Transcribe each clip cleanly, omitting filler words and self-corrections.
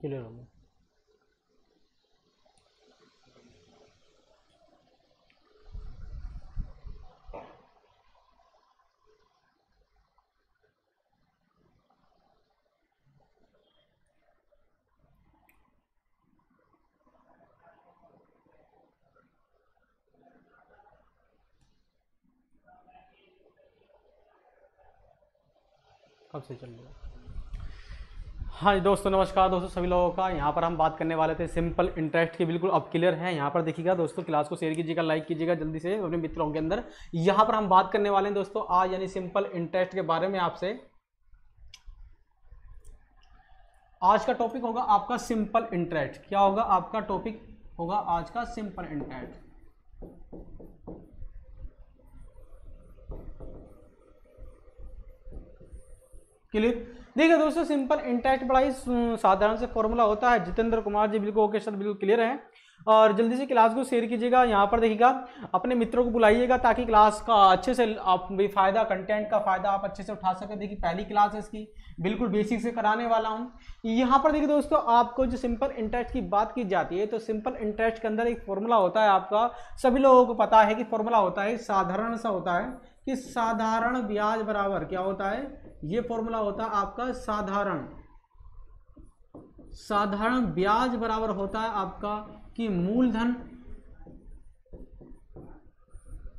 Clear हो गया। कब से चल रहा है? हाँ जी दोस्तों, नमस्कार दोस्तों सभी लोगों का। यहाँ पर हम बात करने वाले थे सिंपल इंटरेस्ट की। बिल्कुल अब क्लियर है। यहाँ पर देखिएगा दोस्तों, क्लास को शेयर कीजिएगा, लाइक कीजिएगा जल्दी से अपने मित्रों के अंदर। यहाँ पर हम बात करने वाले हैं दोस्तों आज यानी सिंपल इंटरेस्ट के बारे में आपसे। आज का टॉपिक होगा आपका सिंपल इंटरेस्ट। क्या होगा आपका टॉपिक? होगा आज का सिंपल इंटरेस्ट। क्लियर? देखिए दोस्तों, सिंपल इंटरेस्ट बड़ा ही साधारण से फॉर्मूला होता है। जितेंद्र कुमार जी बिल्कुल ओके सर, बिल्कुल क्लियर है। और जल्दी से क्लास को शेयर कीजिएगा। यहाँ पर देखिएगा, अपने मित्रों को बुलाइएगा ताकि क्लास का अच्छे से आप भी फायदा, कंटेंट का फायदा आप अच्छे से उठा सके। देखिए पहली क्लास है इसकी, बिल्कुल बेसिक से कराने वाला हूँ। यहाँ पर देखिए दोस्तों, आपको जो सिंपल इंटरेस्ट की बात की जाती है तो सिंपल इंटरेस्ट के अंदर एक फॉर्मूला होता है आपका। सभी लोगों को पता है कि फॉर्मूला होता है साधारण सा होता है कि साधारण ब्याज बराबर क्या होता है। ये फॉर्मूला होता है आपका साधारण ब्याज बराबर होता है आपका कि मूलधन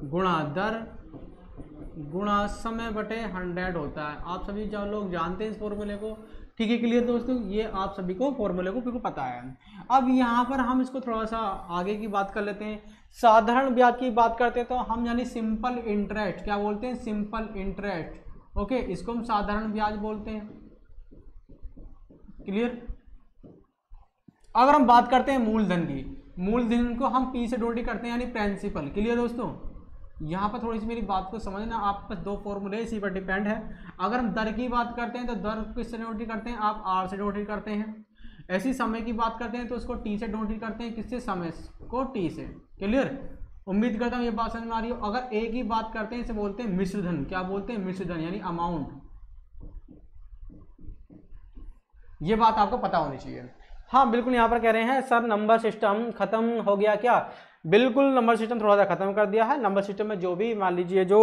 गुणा दर गुणा समय बटे 100 होता है। आप सभी जो लोग जानते हैं इस फॉर्मूले को, ठीक है क्लियर दोस्तों? ये आप सभी को फॉर्मूले को बिल्कुल पता है। अब यहाँ पर हम इसको थोड़ा सा आगे की बात कर लेते हैं। साधारण ब्याज की बात करते हैं तो हम यानी सिंपल इंटरेस्ट क्या बोलते हैं? Simple interest. ओके, इसको हम साधारण ब्याज बोलते हैं। क्लियर? अगर हम बात करते हैं मूलधन की, मूलधन को हम पी से डोटी करते हैं यानी प्रिंसिपल। क्लियर दोस्तों? यहाँ पर थोड़ी सी मेरी बात को समझना, आप पास दो फॉर्मूले इसी पर डिपेंड है। अगर हम दर की बात करते हैं तो दर को किससे डोटी करते हैं? आप आर से डोटी करते हैं। ऐसी समय की बात करते हैं तो उसको टी से डोटी करते हैं। किससे? समय को टी से। क्लियर? उम्मीद करता हूँ ये बात समझ में आ रही हो। अगर ए की बात करते हैं इसे बोलते हैं मिश्रधन। क्या बोलते हैं? मिश्रधन यानी अमाउंट। ये बात आपको पता होनी चाहिए। हाँ बिल्कुल, यहाँ पर कह रहे हैं सर नंबर सिस्टम खत्म हो गया क्या? बिल्कुल, नंबर सिस्टम थोड़ा सा खत्म कर दिया है। नंबर सिस्टम में जो भी मान लीजिए जो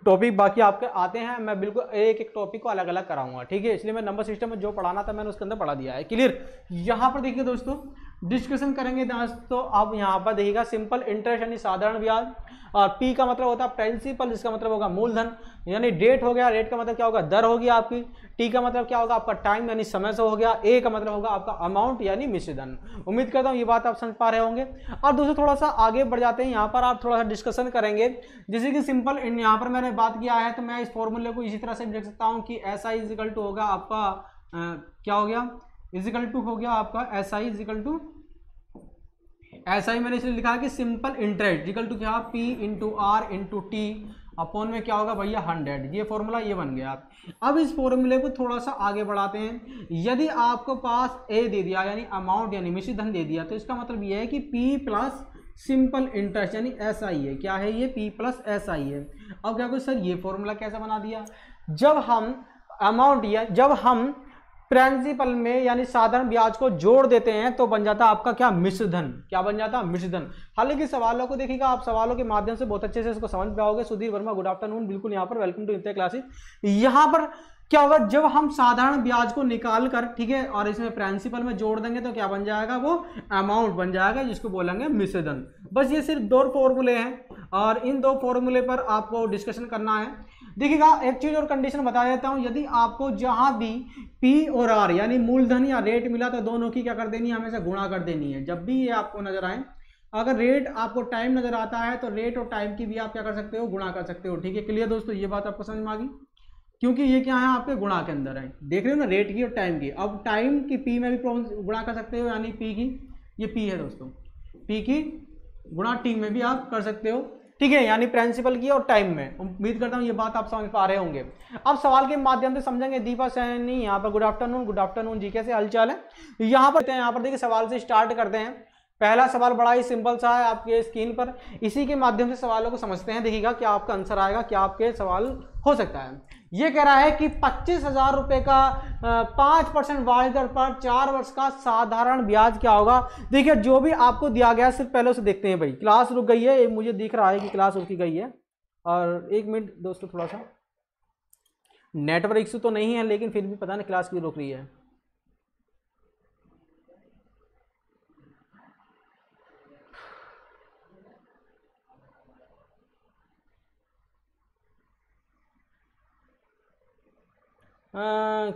टॉपिक बाकी आपके आते हैं, मैं बिल्कुल एक एक टॉपिक को अलग अलग कराऊंगा। ठीक है, इसलिए मैं नंबर सिस्टम में जो पढ़ाना था मैंने उसके अंदर पढ़ा दिया है। क्लियर? यहाँ पर देखिए दोस्तों, डिस्कशन करेंगे दोस्तों। अब यहाँ पर देखिएगा सिंपल इंटरेस्ट यानी साधारण ब्याज, और पी का मतलब होता है प्रिंसिपल, जिसका मतलब होगा मूलधन। यानी डेट हो गया, रेट का मतलब क्या होगा? दर होगी आपकी। टी का मतलब क्या होगा? आपका टाइम यानी समय से हो गया। ए का मतलब होगा आपका अमाउंट यानी मिश्रधन। उम्मीद करता हूँ ये बात आप समझ पा रहे होंगे। और दोस्तों थोड़ा सा आगे बढ़ जाते हैं। यहाँ पर आप थोड़ा सा डिस्कशन करेंगे, जैसे कि सिंपल यहाँ पर मैंने बात किया है तो मैं इस फॉर्मूले को इसी तरह से लिख सकता हूँ कि एस आई इजिकल टू होगा आपका क्या हो गया? इजिकल टू हो गया आपका एस आई इजिकल टू, ऐसा ही मैंने इसलिए लिखा कि सिंपल इंटरेस्ट इक्वल टू क्या? P into R into T upon में क्या होगा भैया? 100। ये फॉर्मूला ये बन गया। अब इस फॉर्मूले को थोड़ा सा आगे बढ़ाते हैं। यदि आपको पास ए दे दिया यानी अमाउंट यानी मिश्रधन दे दिया, तो इसका मतलब ये है कि पी प्लस सिंपल इंटरेस्ट यानी एस आई है। क्या है ये? पी प्लस एस आई है। अब क्या सर ये फॉर्मूला कैसे बना दिया? जब हम अमाउंट या जब हम प्रिंसिपल में यानी साधारण ब्याज को जोड़ देते हैं तो बन जाता आपका क्या? मिश्रधन। क्या बन जाता? मिश्रधन। हालांकि सवालों को देखिएगा, आप सवालों के माध्यम से बहुत अच्छे से इसको समझ पाओगे। सुधीर वर्मा गुड आफ्टरनून, बिल्कुल यहाँ पर वेलकम टू इंटर क्लासेस। यहाँ पर क्या होगा? जब हम साधारण ब्याज को निकाल कर, ठीक है, और इसमें प्रिंसिपल में जोड़ देंगे तो क्या बन जाएगा? वो अमाउंट बन जाएगा, जिसको बोलेंगे मिश्रधन। बस ये सिर्फ दो फॉर्मूले हैं और इन दो फॉर्मूले पर आपको डिस्कशन करना है। देखिएगा एक चीज और कंडीशन बता देता हूं, यदि आपको जहां भी पी और आर यानी मूलधन या रेट मिला तो दोनों की क्या कर देनी है? हमेशा गुणा कर देनी है। जब भी ये आपको नजर आए, अगर रेट आपको टाइम नजर आता है तो रेट और टाइम की भी आप क्या कर सकते हो? गुणा कर सकते हो। ठीक है क्लियर दोस्तों? ये बात आपको समझ में आ गई? क्योंकि ये क्या है? आपके गुणा के अंदर है। देख रहे हो ना, रेट की और टाइम की। अब टाइम की पी में भी गुणा कर सकते हो, यानी पी की, ये पी है दोस्तों, पी की गुणा टी में भी आप कर सकते हो। ठीक है, यानी प्रिंसिपल की और टाइम में। उम्मीद करता हूं ये बात आप समझ पा रहे होंगे। अब सवाल के माध्यम से समझेंगे। दीपा सैनी यहाँ पर गुड आफ्टरनून जी, कैसे हालचाल है? यहाँ पर देखिए सवाल से स्टार्ट करते हैं। पहला सवाल बड़ा ही सिंपल सा है आपके स्क्रीन पर, इसी के माध्यम से सवालों को समझते हैं। देखिएगा क्या आपका आंसर आएगा, क्या आपके सवाल हो सकता है। ये कह रहा है कि 25,000 रुपए का 5% ब्याज दर पर 4 वर्ष का साधारण ब्याज क्या होगा। देखिए जो भी आपको दिया गया सिर्फ पहले उसे देखते हैं। भाई क्लास रुक गई है, मुझे दिख रहा है कि क्लास रुकी गई है, और 1 मिनट दोस्तों, थोड़ा सा नेटवर्क इशू तो नहीं है, लेकिन फिर भी पता नहीं क्लास क्यों रुक रही है।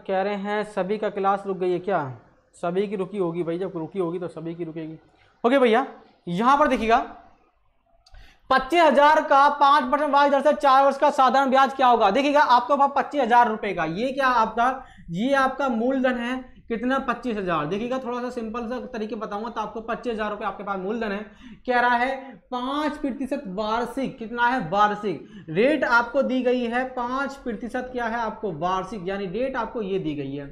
कह रहे हैं सभी का क्लास रुक गई है क्या। सभी की रुकी होगी भाई, जब रुकी होगी तो सभी की रुकेगी। ओके भैया, यहां पर देखिएगा 25,000 का 5% ब्याज दर से 4 वर्ष का साधारण ब्याज क्या होगा। देखिएगा आपके पास 25,000 रुपए का, ये क्या आपका, ये आपका मूलधन है कितना, 25,000। देखिएगा थोड़ा सा सिंपल सा तरीके बताऊंगा तो आपको 25,000 रुपए आपके पास मूलधन है। कह रहा है 5% वार्षिक, कितना है वार्षिक, रेट आपको दी गई है 5% क्या है आपको वार्षिक, यानी रेट आपको ये दी गई है।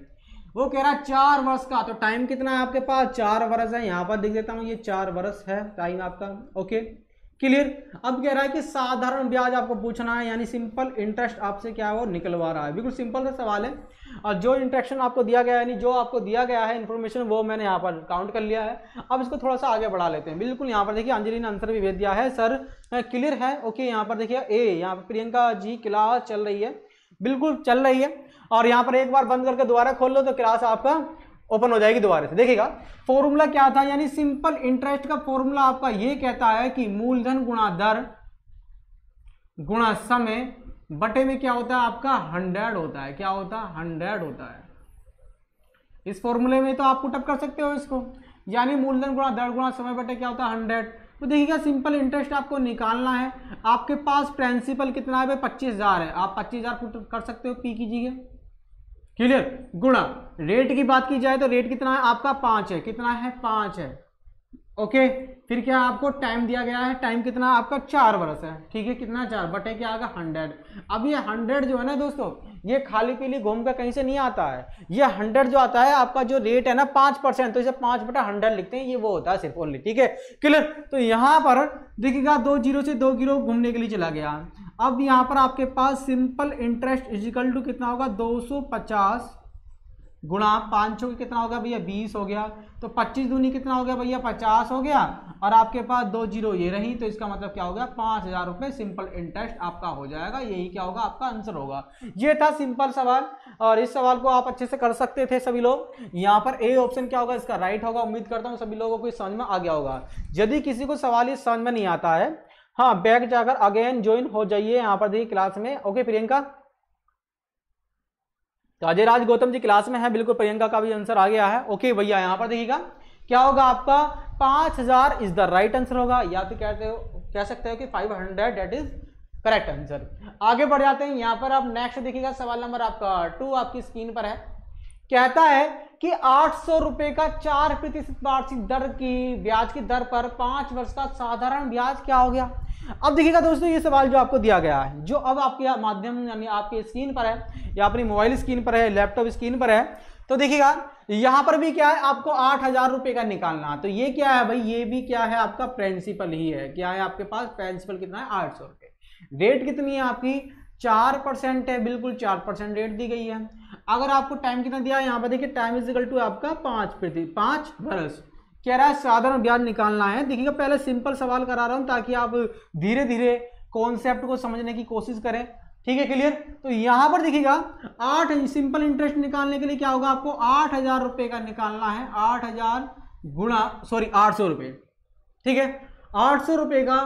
वो कह रहा है 4 वर्ष का, तो टाइम कितना है आपके पास, 4 वर्ष है। यहां पर देख देता हूं, ये 4 वर्ष है टाइम आपका। Okay clear. अब कह रहा है कि साधारण ब्याज आपको पूछना है, यानी सिंपल इंटरेस्ट आपसे क्या है वो निकलवा रहा है। बिल्कुल सिंपल सा सवाल है, और जो इंट्रैक्शन आपको दिया गया है, यानी जो आपको दिया गया है इन्फॉर्मेशन, वो मैंने यहाँ पर काउंट कर लिया है। अब इसको थोड़ा सा आगे बढ़ा लेते हैं। बिल्कुल यहाँ पर देखिए अंजलि ने आंसर भी भेज दिया है, सर क्लियर है। ओके यहाँ पर देखिए ए, यहाँ पर प्रियंका जी क्लास चल रही है, बिल्कुल चल रही है। और यहाँ पर एक बार बंद करके दोबारा खोल लो तो क्लास आपका ओपन हो जाएगी दोबारा से। देखिएगा फॉर्मूला क्या था, यानी सिंपल इंटरेस्ट का फॉर्मूला आपका ये कहता है कि मूलधन गुणा दर गुणा समय बटे में क्या होता है आपका 100 होता है। क्या होता है 100 होता है। इस फॉर्मूले में तो आप पुटअप कर सकते हो इसको, यानी मूलधन गुणा दर गुणा समय बटे क्या होता है 100। तो देखिएगा सिंपल इंटरेस्ट आपको निकालना है। आपके पास प्रिंसिपल कितना है भाई 25,000 है, आप 25,000 पुट कर सकते हो, पी कीजिए क्लियर, गुणा रेट की बात की जाए तो रेट कितना है आपका 5 है, कितना है 5 है। ओके फिर क्या आपको टाइम दिया गया है, टाइम कितना आपका 4 वर्ष है, ठीक है, कितना 4 बटे क्या आएगा 100। अब ये 100 जो है ना दोस्तों, ये खाली पीली घूम कर कहीं से नहीं आता है। ये 100 जो आता है आपका जो रेट है ना 5%, तो इसे 5/100 लिखते हैं, ये वो होता है सिर्फ ओनली, ठीक है क्लियर। तो यहाँ पर देखिएगा 2 जीरो से 2 जीरो घूमने के लिए चला गया। अब यहाँ पर आपके पास सिंपल इंटरेस्ट इजिकल टू कितना होगा 250 गुणा 5 कितना हो गया भैया 20 हो गया, तो 25 दूनी कितना हो गया भैया 50 हो गया, और आपके पास 2 जीरो ये रही, तो इसका मतलब क्या हो गया 5,000 रुपये सिंपल इंटरेस्ट आपका हो जाएगा। यही क्या होगा आपका आंसर होगा। ये था सिंपल सवाल, और इस सवाल को आप अच्छे से कर सकते थे सभी लोग। यहाँ पर ए ऑप्शन क्या होगा इसका राइट होगा। उम्मीद करता हूँ सभी लोगों को समझ में आ गया होगा। यदि किसी को सवाल ये समझ में नहीं आता है, हाँ बैक जाकर अगेन ज्वाइन हो जाइए यहाँ पर देखिए क्लास में। ओके प्रियंका, तो अजय राज गौतम जी क्लास में है, बिल्कुल प्रियंका का भी आंसर आ गया है। ओके भैया यहाँ पर देखिएगा क्या होगा आपका 5,000 इज द राइट आंसर होगा, या फिर कह सकते हो कि 500 दैट इज करेक्ट आंसर। आगे बढ़ जाते हैं। यहाँ पर आप नेक्स्ट देखिएगा सवाल नंबर आपका 2 आपकी स्क्रीन पर है। कहता है कि 800 रुपए का 4% वार्षिक दर की ब्याज की दर पर 5 वर्ष का साधारण ब्याज क्या हो गया। अब देखिएगा दोस्तों ये सवाल जो आपको दिया गया है, जो अब आपके माध्यम यानी आपके स्क्रीन पर है, या अपनी मोबाइल स्क्रीन पर है, लैपटॉप स्क्रीन पर है, तो देखिएगा यहां पर भी क्या है आपको 8,000 रुपए का निकालना। तो ये क्या है भाई, ये भी क्या है आपका प्रिंसिपल ही है। क्या है आपके पास प्रिंसिपल कितना है 800 रुपए। रेट कितनी है आपकी 4% है, बिल्कुल 4% रेट दी गई है। अगर आपको टाइम कितना दिया है यहाँ पर देखिए टाइम इज इक्वल टू आपका 5 वर्ष। कह रहा है साधारण ब्याज निकालना है। देखिएगा पहले सिंपल सवाल करा रहा हूं ताकि आप धीरे धीरे कॉन्सेप्ट को समझने की कोशिश करें, ठीक है क्लियर। तो यहां पर देखिएगा 8 सिंपल इंटरेस्ट निकालने के लिए क्या होगा आपको 8,000 रुपए का निकालना है। 8,000 गुणा 800 रुपए, ठीक है 800 रुपए का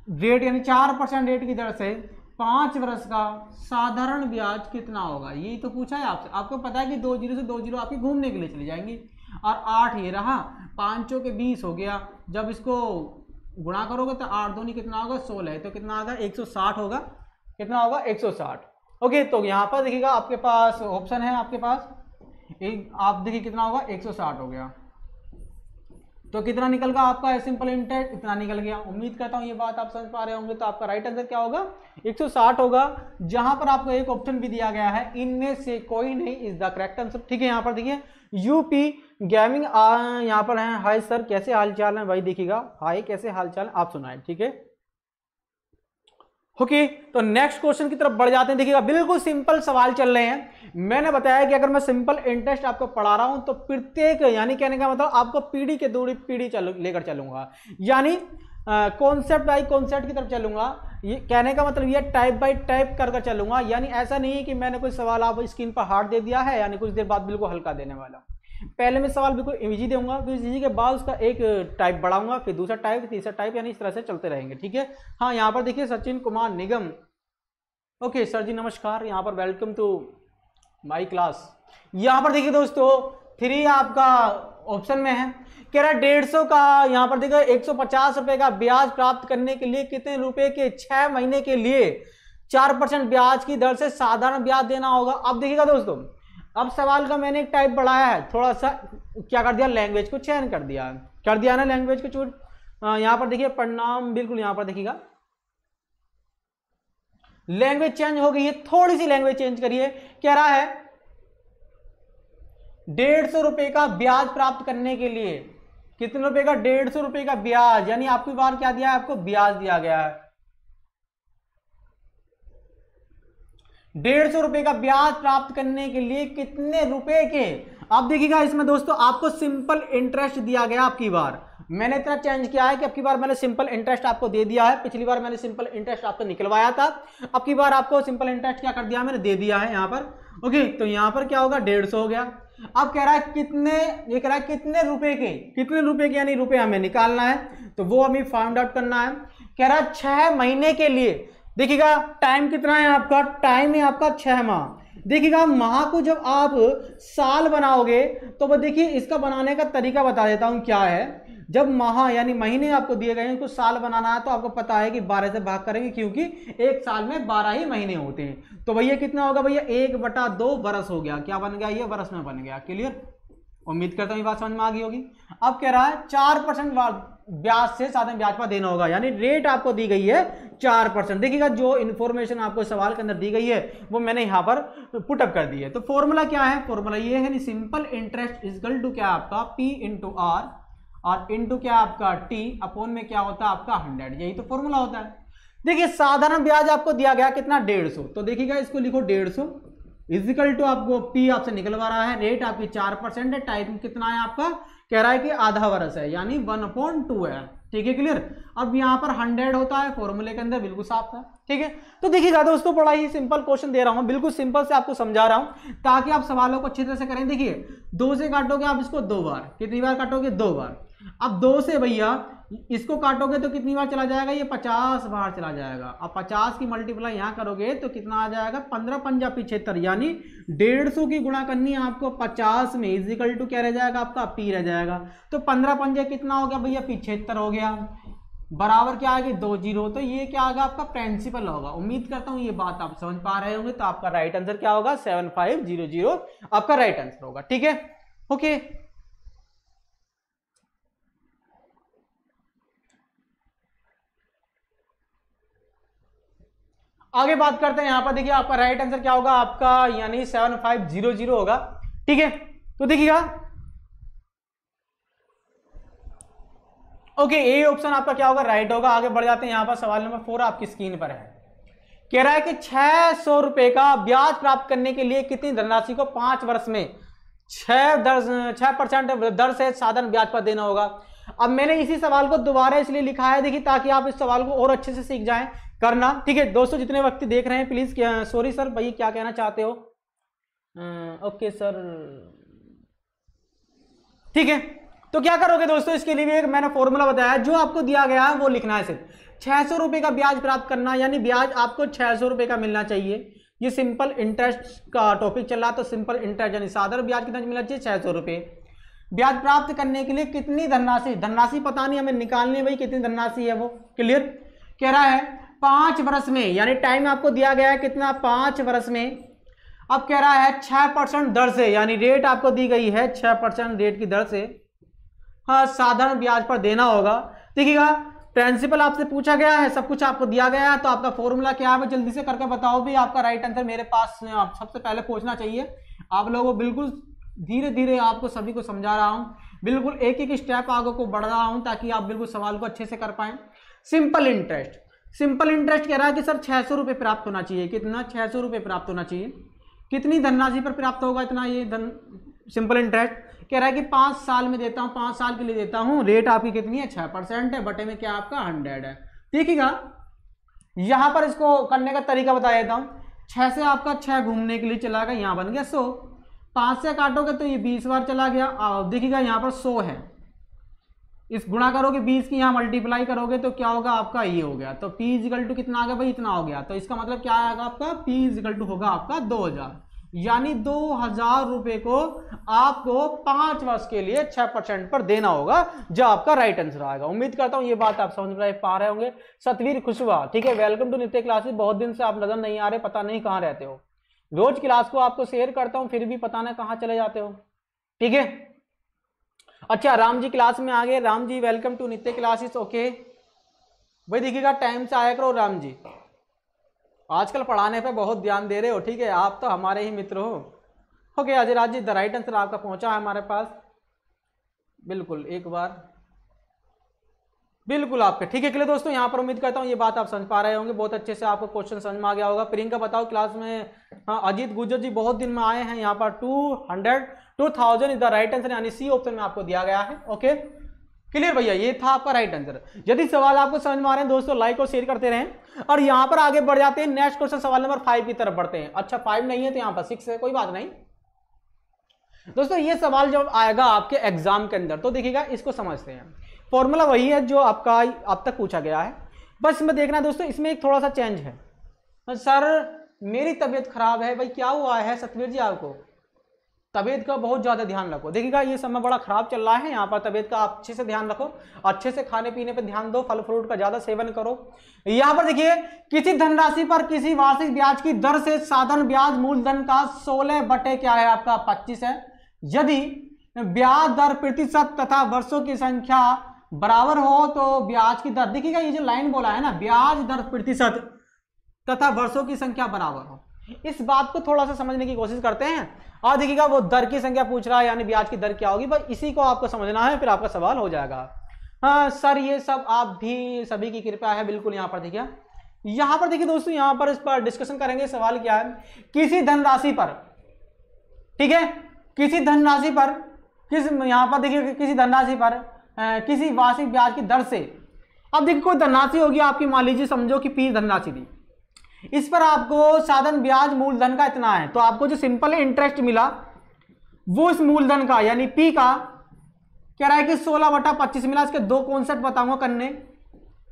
रेट यानी 4% रेट की दर से 5 वर्ष का साधारण ब्याज कितना होगा, यही तो पूछा है आपसे। आपको पता है कि 2 जीरो से 2 जीरो आपकी घूमने के लिए चली जाएंगी, और 8 ये रहा, 5 के 20 हो गया। जब इसको गुणा करोगे तो 8 दूनी कितना होगा 16, तो कितना होगा 160 होगा, कितना होगा 160। ओके तो यहाँ पर देखिएगा आपके पास ऑप्शन है, आपके पास एक आप देखिए कितना होगा 160 हो गया। तो कितना निकल गया आपका सिंपल इंटरेस्ट, इतना निकल गया। उम्मीद करता हूं ये बात आप समझ पा रहे होंगे। तो आपका राइट आंसर क्या होगा 160 होगा, जहां पर आपको एक ऑप्शन भी दिया गया है इनमें से कोई नहीं इज द करेक्ट आंसर। ठीक है, यहाँ पर देखिए यूपी गेमिंग यहाँ पर है। हाय सर कैसे हालचाल है भाई, देखिएगा हाय कैसे हालचाल है आप सुनाए। ठीक है ओके, तो नेक्स्ट क्वेश्चन की तरफ बढ़ जाते हैं। देखिएगा बिल्कुल सिंपल सवाल चल रहे हैं। मैंने बताया कि अगर मैं सिंपल इंटरेस्ट आपको पढ़ा रहा हूं तो प्रत्येक यानी कहने का मतलब आपको पीढ़ी के दूरी पीढ़ी लेकर चलूंगा, यानी कॉन्सेप्ट बाय कॉन्सेप्ट की तरफ चलूंगा। ये कहने का मतलब ये टाइप बाय टाइप कर चलूंगा, यानी ऐसा नहीं है कि मैंने कोई सवाल आप स्क्रीन पर हार्ड दे दिया है यानी कुछ देर बाद बिल्कुल हल्का देने वाला। पहले मैं सवाल बिल्कुल इजी दूंगा, फिर इजी के बाद उसका एक टाइप बढ़ाऊंगा, फिर दूसरा टाइप, तीसरा टाइप, यानी इस तरह से चलते रहेंगे। ठीक है, हाँ यहाँ पर देखिए सचिन कुमार निगम, ओके सर जी नमस्कार, यहाँ पर वेलकम टू माय क्लास। यहाँ पर देखिए दोस्तों 3 आपका ऑप्शन में है, कह रहा है 150 का, यहाँ पर देखिए 150 रुपए का ब्याज प्राप्त करने के लिए कितने रुपए के 6 महीने के लिए 4% ब्याज की दर से साधारण ब्याज देना होगा। अब देखिएगा दोस्तों, अब सवाल का मैंने एक टाइप बढ़ाया है, थोड़ा सा क्या कर दिया, लैंग्वेज को चेंज कर दिया ना लैंग्वेज को छूट। यहां पर देखिए परिणाम, बिल्कुल यहां पर देखिएगा लैंग्वेज चेंज हो गई है, थोड़ी सी लैंग्वेज चेंज करिए। कह रहा है 150 रुपए का ब्याज प्राप्त करने के लिए कितने रुपए का, 150 रुपए का ब्याज, यानी आपकी बार क्या दिया है, आपको ब्याज दिया गया है 150 रुपए का ब्याज प्राप्त करने के लिए कितने रुपए के। अब देखिएगा इसमें दोस्तों आपको सिंपल इंटरेस्ट दिया गया। आपकी बार मैंने इतना चेंज किया है कि अब की बार मैंने सिंपल इंटरेस्ट आपको दे दिया है, पिछली बार मैंने सिंपल इंटरेस्ट आपको निकलवाया था, अब की बार आपको सिंपल इंटरेस्ट क्या कर दिया, मैंने दे दिया है यहाँ पर। ओके, तो यहाँ पर क्या होगा 150 हो गया। अब कह रहा है कितने, ये कह रहा है कितने रुपए के, कितने रुपए के यानी रुपए हमें निकालना है, तो वो हमें फाइंड आउट करना है। कह रहा है 6 महीने के लिए, देखिएगा टाइम कितना है आपका, टाइम है आपका 6 माह। देखिएगा माह को जब आप साल बनाओगे तो वो देखिए इसका बनाने का तरीका बता देता हूं क्या है। जब माह यानी महीने आपको दिए गए हैं, कुछ साल बनाना है तो आपको पता है कि 12 से भाग करेंगे, क्योंकि एक साल में 12 ही महीने होते हैं। तो भैया कितना होगा भैया, 1/2 बरस हो गया, क्या बन गया, ये बरस में बन गया। क्लियर, उम्मीद करता हूं ये बात समझ में आ गई होगी। अब कह रहा है 4% ब्याज से साधारण ब्याज पर देना होगा, यानी रेट आपको दी गई है 4%। देखिएगा जो इन्फॉर्मेशन आपको सवाल के अंदर दी गई है वो मैंने यहां पर पुटअप कर दी है। तो फॉर्मूला क्या है, फॉर्मूला ये है सिंपल इंटरेस्ट इक्वल टू क्या आपका P इंटू आर और इंटू क्या आपका T अपॉन में क्या होता है आपका 100, यही तो फॉर्मूला होता है। देखिए साधारण ब्याज आपको दिया गया कितना 150, तो देखिएगा इसको लिखो 150 इजिकल टू आपको P आपसे निकलवा रहा है, रेट आपकी 4% है, टाइम कितना है आपका, कह रहा है कि आधा वर्ष है यानी 1/2 है। ठीक है क्लियर। अब यहाँ पर 100 होता है फॉर्मूले के अंदर, बिल्कुल साफ था। ठीक है, तो देखिएगा दोस्तों बड़ा ही सिंपल क्वेश्चन दे रहा हूँ, बिल्कुल सिंपल से आपको समझा रहा हूँ ताकि आप सवालों को अच्छी तरह से करें। देखिए 2 से काटोगे आप इसको 2 बार, कितनी बार काटोगे 2 बार। अब 2 से भैया इसको काटोगे तो कितनी बार चला जाएगा, ये 50 बार चला जाएगा। अब 50 की मल्टीप्लाई यहाँ करोगे तो कितना आ जाएगा, 15 पंजा 75, यानी 150 की गुणा करनी है आपको 50 में, इजिकल टू क्या रह जाएगा आपका P रह जाएगा। तो 15 पंजे कितना हो गया भैया, 75 हो गया, बराबर क्या आएगी 20। तो ये क्या आएगा आपका प्रिंसिपल होगा। उम्मीद करता हूं ये बात आप समझ पा रहे होंगे। तो आपका राइट आंसर क्या होगा 7500 आपका राइट आंसर होगा। ठीक है ओके, आगे बात करते हैं। यहां पर देखिए आपका राइट आंसर क्या होगा आपका, यानी 7500 होगा। ठीक है, तो देखिएगा ओके, ए ऑप्शन आपका क्या होगा, राइट होगा। आगे बढ़ जाते हैं। यहां पर सवाल नंबर 4 आपकी स्क्रीन पर है, कह रहा है कि 600 रुपए का ब्याज प्राप्त करने के लिए कितनी धनराशि को 5 वर्ष में 6% दर से साधारण ब्याज पर देना होगा। अब मैंने इसी सवाल को दोबारा इसलिए लिखा है देखिए ताकि आप इस सवाल को और अच्छे से सीख जाएं करना। ठीक है दोस्तों, जितने व्यक्ति देख रहे हैं प्लीज, सॉरी सर भाई क्या कहना चाहते हो, ओके सर, ठीक है। तो क्या करोगे दोस्तों, इसके लिए भी एक मैंने फॉर्मूला बताया, जो आपको दिया गया है वो लिखना है। सिर्फ 600 रुपए का ब्याज प्राप्त करना, यानी ब्याज आपको 600 रुपए का मिलना चाहिए। ये सिंपल इंटरेस्ट का टॉपिक चल रहा, तो सिंपल इंटरेस्ट यानी साधारण ब्याज कितना मिलना चाहिए 600 रुपए। ब्याज प्राप्त करने के लिए कितनी धनराशि, धनराशि पता नहीं हमें निकालनी है भाई, कितनी धनराशि है वो क्लियर। कह रहा है 5 वर्ष में, यानी टाइम आपको दिया गया है कितना 5 वर्ष में। अब कह रहा है 6% दर से, यानी रेट आपको दी गई है 6% रेट की दर से। साधारण ब्याज पर देना होगा। देखिएगा प्रिंसिपल आपसे पूछा गया है, सब कुछ आपको दिया गया है, तो आपका फॉर्मूला क्या है जल्दी से करके बताओ भी। आपका राइट आंसर मेरे पास आप सबसे पहले पहुंचना चाहिए। आप लोगों को बिल्कुल धीरे धीरे आपको सभी को समझा रहा हूं, बिल्कुल एक एक स्टेप आगे को बढ़ रहा हूं ताकि आप बिल्कुल सवाल को अच्छे से कर पाए। सिंपल इंटरेस्ट, सिंपल इंटरेस्ट कह रहा है कि सर 600 रुपये प्राप्त होना चाहिए। कितना? 600 रुपये प्राप्त होना चाहिए। कितनी धनराशि पर प्राप्त होगा इतना? ये धन सिंपल इंटरेस्ट कह रहा है कि 5 साल में देता हूं, 5 साल के लिए देता हूं। रेट आपकी कितनी है? 6% है, बटे में क्या आपका 100 है। देखिएगा यहां पर इसको करने का तरीका बता देता हूं। 6 से आपका 6 घूमने के लिए चला गया, यहां बन गया 100। 5 से काटोगे तो ये 20 बार चला गया। देखिएगा यहाँ पर 100 है, इस गुणा करोगे 20 की, यहाँ मल्टीप्लाई करोगे तो क्या होगा आपका? ये हो गया। तो P इजिकल टू कितना आ गया भाई? इतना हो गया। तो इसका मतलब क्या आएगा आपका? P इजिकल टू होगा आपका 2000, यानी 2000 रुपए को आपको 5 वर्ष के लिए 6% पर देना होगा, जो आपका राइट आंसर आएगा। उम्मीद करता हूं ये बात आप समझ पा रहे होंगे। सतवीर खुशवा, ठीक है, वेलकम टू नित्य क्लासेस। बहुत दिन से आप नजर नहीं आ रहे, पता नहीं कहाँ रहते हो। रोज क्लास को आपको शेयर करता हूं, फिर भी पता नहीं कहाँ चले जाते हो, ठीक है। अच्छा, राम जी क्लास में आ गए। राम जी वेलकम टू नित्य क्लासेस। ओके भाई, देखिएगा टाइम से आया करो राम जी, आजकल पढ़ाने पे बहुत ध्यान दे रहे हो, ठीक है, आप तो हमारे ही मित्र हो। Okay Ajay Raj ji, the right answer आपका पहुंचा है हमारे पास, बिल्कुल एक बार बिल्कुल आपके, ठीक है। चलिए दोस्तों, यहाँ पर उम्मीद करता हूँ ये बात आप समझ पा रहे होंगे, बहुत अच्छे से आपको क्वेश्चन समझ में आ गया होगा। प्रियंका बताओ क्लास में। हाँ, अजीत गुजर जी बहुत दिन में आए हैं। यहाँ पर 2000 इज द राइट आंसर, यानी सी ऑप्शन में आपको दिया गया है। ओके क्लियर भैया, ये था आपका राइट आंसर। यदि सवाल आपको समझ में आ रहे हैं दोस्तों, लाइक और शेयर करते रहें। और यहाँ पर आगे बढ़ जाते हैं, नेक्स्ट क्वेश्चन सवाल नंबर 5 की तरफ बढ़ते हैं। अच्छा 5 नहीं है तो यहाँ पर 6 है, कोई बात नहीं दोस्तों। ये सवाल जब आएगा आपके एग्जाम के अंदर तो देखिएगा, इसको समझते हैं। फॉर्मूला वही है जो आपका अब तक पूछा गया है, बस इसमें देखना है दोस्तों, इसमें एक थोड़ा सा चेंज है। सर मेरी तबीयत खराब है, भाई क्या हुआ है सतवीर जी? आपको तबीयत का बहुत ज्यादा ध्यान रखो। देखिएगा ये समय बड़ा खराब चल रहा है, यहाँ पर तबीयत का आप अच्छे से ध्यान रखो, अच्छे से खाने पीने पर ध्यान दो, फल फ्रूट का ज्यादा सेवन करो। यहाँ पर देखिए, किसी धनराशि पर किसी वार्षिक ब्याज की दर से साधारण ब्याज मूलधन का 16 बटे क्या है आपका 25 है। यदि ब्याज दर प्रतिशत तथा वर्षों की संख्या बराबर हो तो ब्याज की दर, देखिएगा ये जो लाइन बोला है ना, ब्याज दर प्रतिशत तथा वर्षों की संख्या बराबर हो, इस बात को थोड़ा सा समझने की कोशिश करते हैं। और देखिएगा वो दर की संख्या पूछ रहा है, यानी ब्याज की दर क्या होगी, बस इसी को आपको समझना है, फिर आपका सवाल हो जाएगा। हाँ सर, ये सब आप भी सभी की कृपा है, बिल्कुल। यहाँ पर देखिए, यहाँ पर देखिए दोस्तों, यहाँ पर इस पर डिस्कशन करेंगे। सवाल क्या है? किसी धनराशि पर, ठीक है, किसी धनराशि पर यहाँ पर देखिए, किसी धनराशि पर किसी वार्षिक ब्याज की दर से, अब देखिए कोई धनराशि होगी आपकी, मान लीजिए समझो कि P धनराशि दी, इस पर आपको साधारण ब्याज मूलधन का इतना है, तो आपको जो सिंपल इंटरेस्ट मिला वो इस मूलधन का यानी P का कह रहा है कि 16/25 मिला। इसके 2 कॉन्सेप्ट बताऊंगा करने,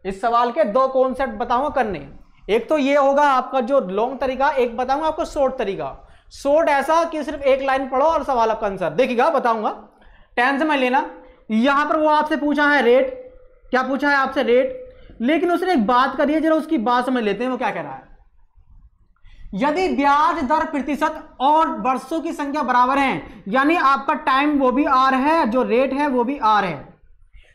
इस सवाल के 2 कॉन्सेप्ट बताऊंगा करने। एक तो ये होगा आपका जो लॉन्ग तरीका, एक बताऊंगा आपको शॉर्ट तरीका। शॉर्ट ऐसा कि सिर्फ एक लाइन पढ़ो और सवाल आपका आंसर देखिएगा, बताऊंगा, टेंशन मत लेना। यहां पर वो आपसे पूछा है रेट, क्या पूछा है आपसे? रेट। लेकिन उसने एक बात करी है, जरा उसकी बात समझ लेते हैं, वो क्या कह रहा है। यदि ब्याज दर प्रतिशत और वर्षों की संख्या बराबर है, यानी आपका टाइम वो भी आर है, जो रेट है वो भी आर है,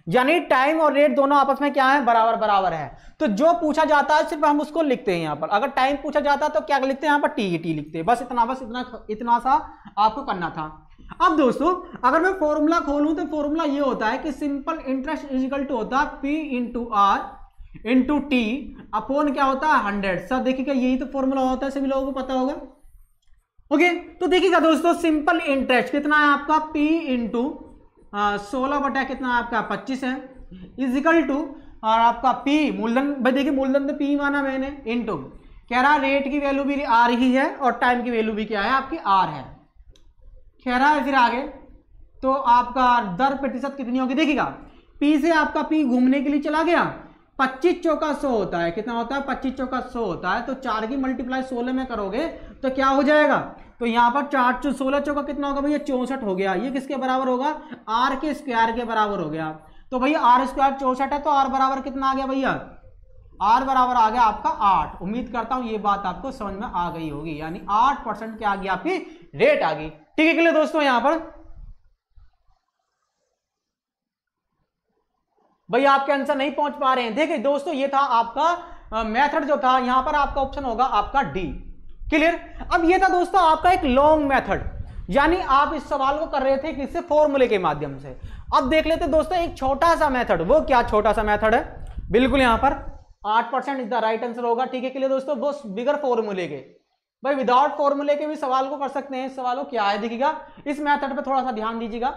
यानी टाइम और रेट दोनों आपस में क्या है? बराबर बराबर है। तो जो पूछा जाता है सिर्फ हम उसको लिखते हैं यहाँ पर। अगर टाइम पूछा जाता है तो क्या लिखते हैं यहाँ पर? टी लिखते हैं, बस इतना सा आपको करना था। अब दोस्तों अगर मैं फॉर्मूला खोलूं तो फॉर्मूला ये होता है कि सिंपल इंटरेस्ट इजिकल टू होता है P into R into T upon क्या होता है 100। सब देखिएगा यही तो फॉर्मूला होता है, सभी लोगों को पता होगा। ओके तो देखिएगा दोस्तों, सिंपल इंटरेस्ट कितना है आपका? P इंटू 16 बटा कितना आपका 25 है, इजिकल टू और आपका P मूलधन, भाई देखिए मूलधन तो P माना मैंने, इंटू कह रहा रेट की वैल्यू भी आर ही है और टाइम की वैल्यू भी क्या है आपकी? आर है। कह रहा है फिर आगे तो आपका दर प्रतिशत कितनी होगी? देखिएगा P से आपका P घूमने के लिए चला गया, 25 चौका 100 होता है, कितना होता है? 25 चौका 100 होता है। तो 4 की मल्टीप्लाई 16 में करोगे तो क्या हो जाएगा? तो यहाँ पर 4 16 चौका कितना होगा भैया? 64 हो गया। ये किसके बराबर होगा? आर के स्क्वायर के बराबर हो गया। तो भैया आर स्क्वायर 64 है, तो आर बराबर कितना आ गया भैया? आर बराबर आ गया आपका 8। उम्मीद करता हूं ये बात आपको समझ में आ गई होगी, यानी 8% क्या आ गई आपकी? रेट आ गई। ठीक है दोस्तों, यहां पर भाई आपके आंसर नहीं पहुंच पा रहे हैं। देखिए दोस्तों ये था आपका मेथड जो था, यहां पर आपका ऑप्शन होगा आपका डी। क्लियर। अब ये था दोस्तों आपका एक लॉन्ग मेथड, यानी आप इस सवाल को कर रहे थे किससे, फॉर्मूले के माध्यम से। अब देख लेते दोस्तों एक छोटा सा मेथड, वो क्या छोटा सा मेथड है, बिल्कुल यहां पर 8% इज द राइट आंसर होगा। ठीक है क्लियर दोस्तों, वो बिगर फॉर्मूले के, भाई विदाउट फॉर्मूले के भी सवाल को कर सकते हैं। सवाल को क्या है देखिएगा, इस मेथड पे थोड़ा सा ध्यान दीजिएगा।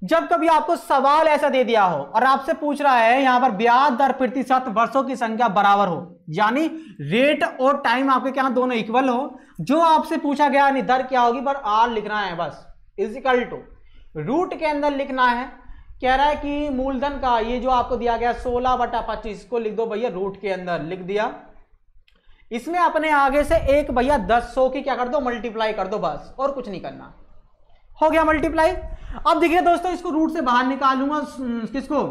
जब कभी आपको सवाल ऐसा दे दिया हो और आपसे पूछ रहा है यहां पर ब्याज दर प्रतिशत वर्षों की संख्या बराबर हो, यानी रेट और टाइम आपके क्या दोनों इक्वल हो, जो आपसे पूछा गया नहीं दर क्या होगी पर आर लिखना है बस, इजिकल टू रूट के अंदर लिखना है। कह रहा है कि मूलधन का ये जो आपको दिया गया 16/25 को लिख दो भैया रूट के अंदर लिख दिया, इसमें अपने आगे से एक भैया 100 की क्या कर दो मल्टीप्लाई कर दो बस, और कुछ नहीं करना, हो गया मल्टीप्लाई। अब देखिए दोस्तों इसको रूट से बाहर निकालूंगा, किसको,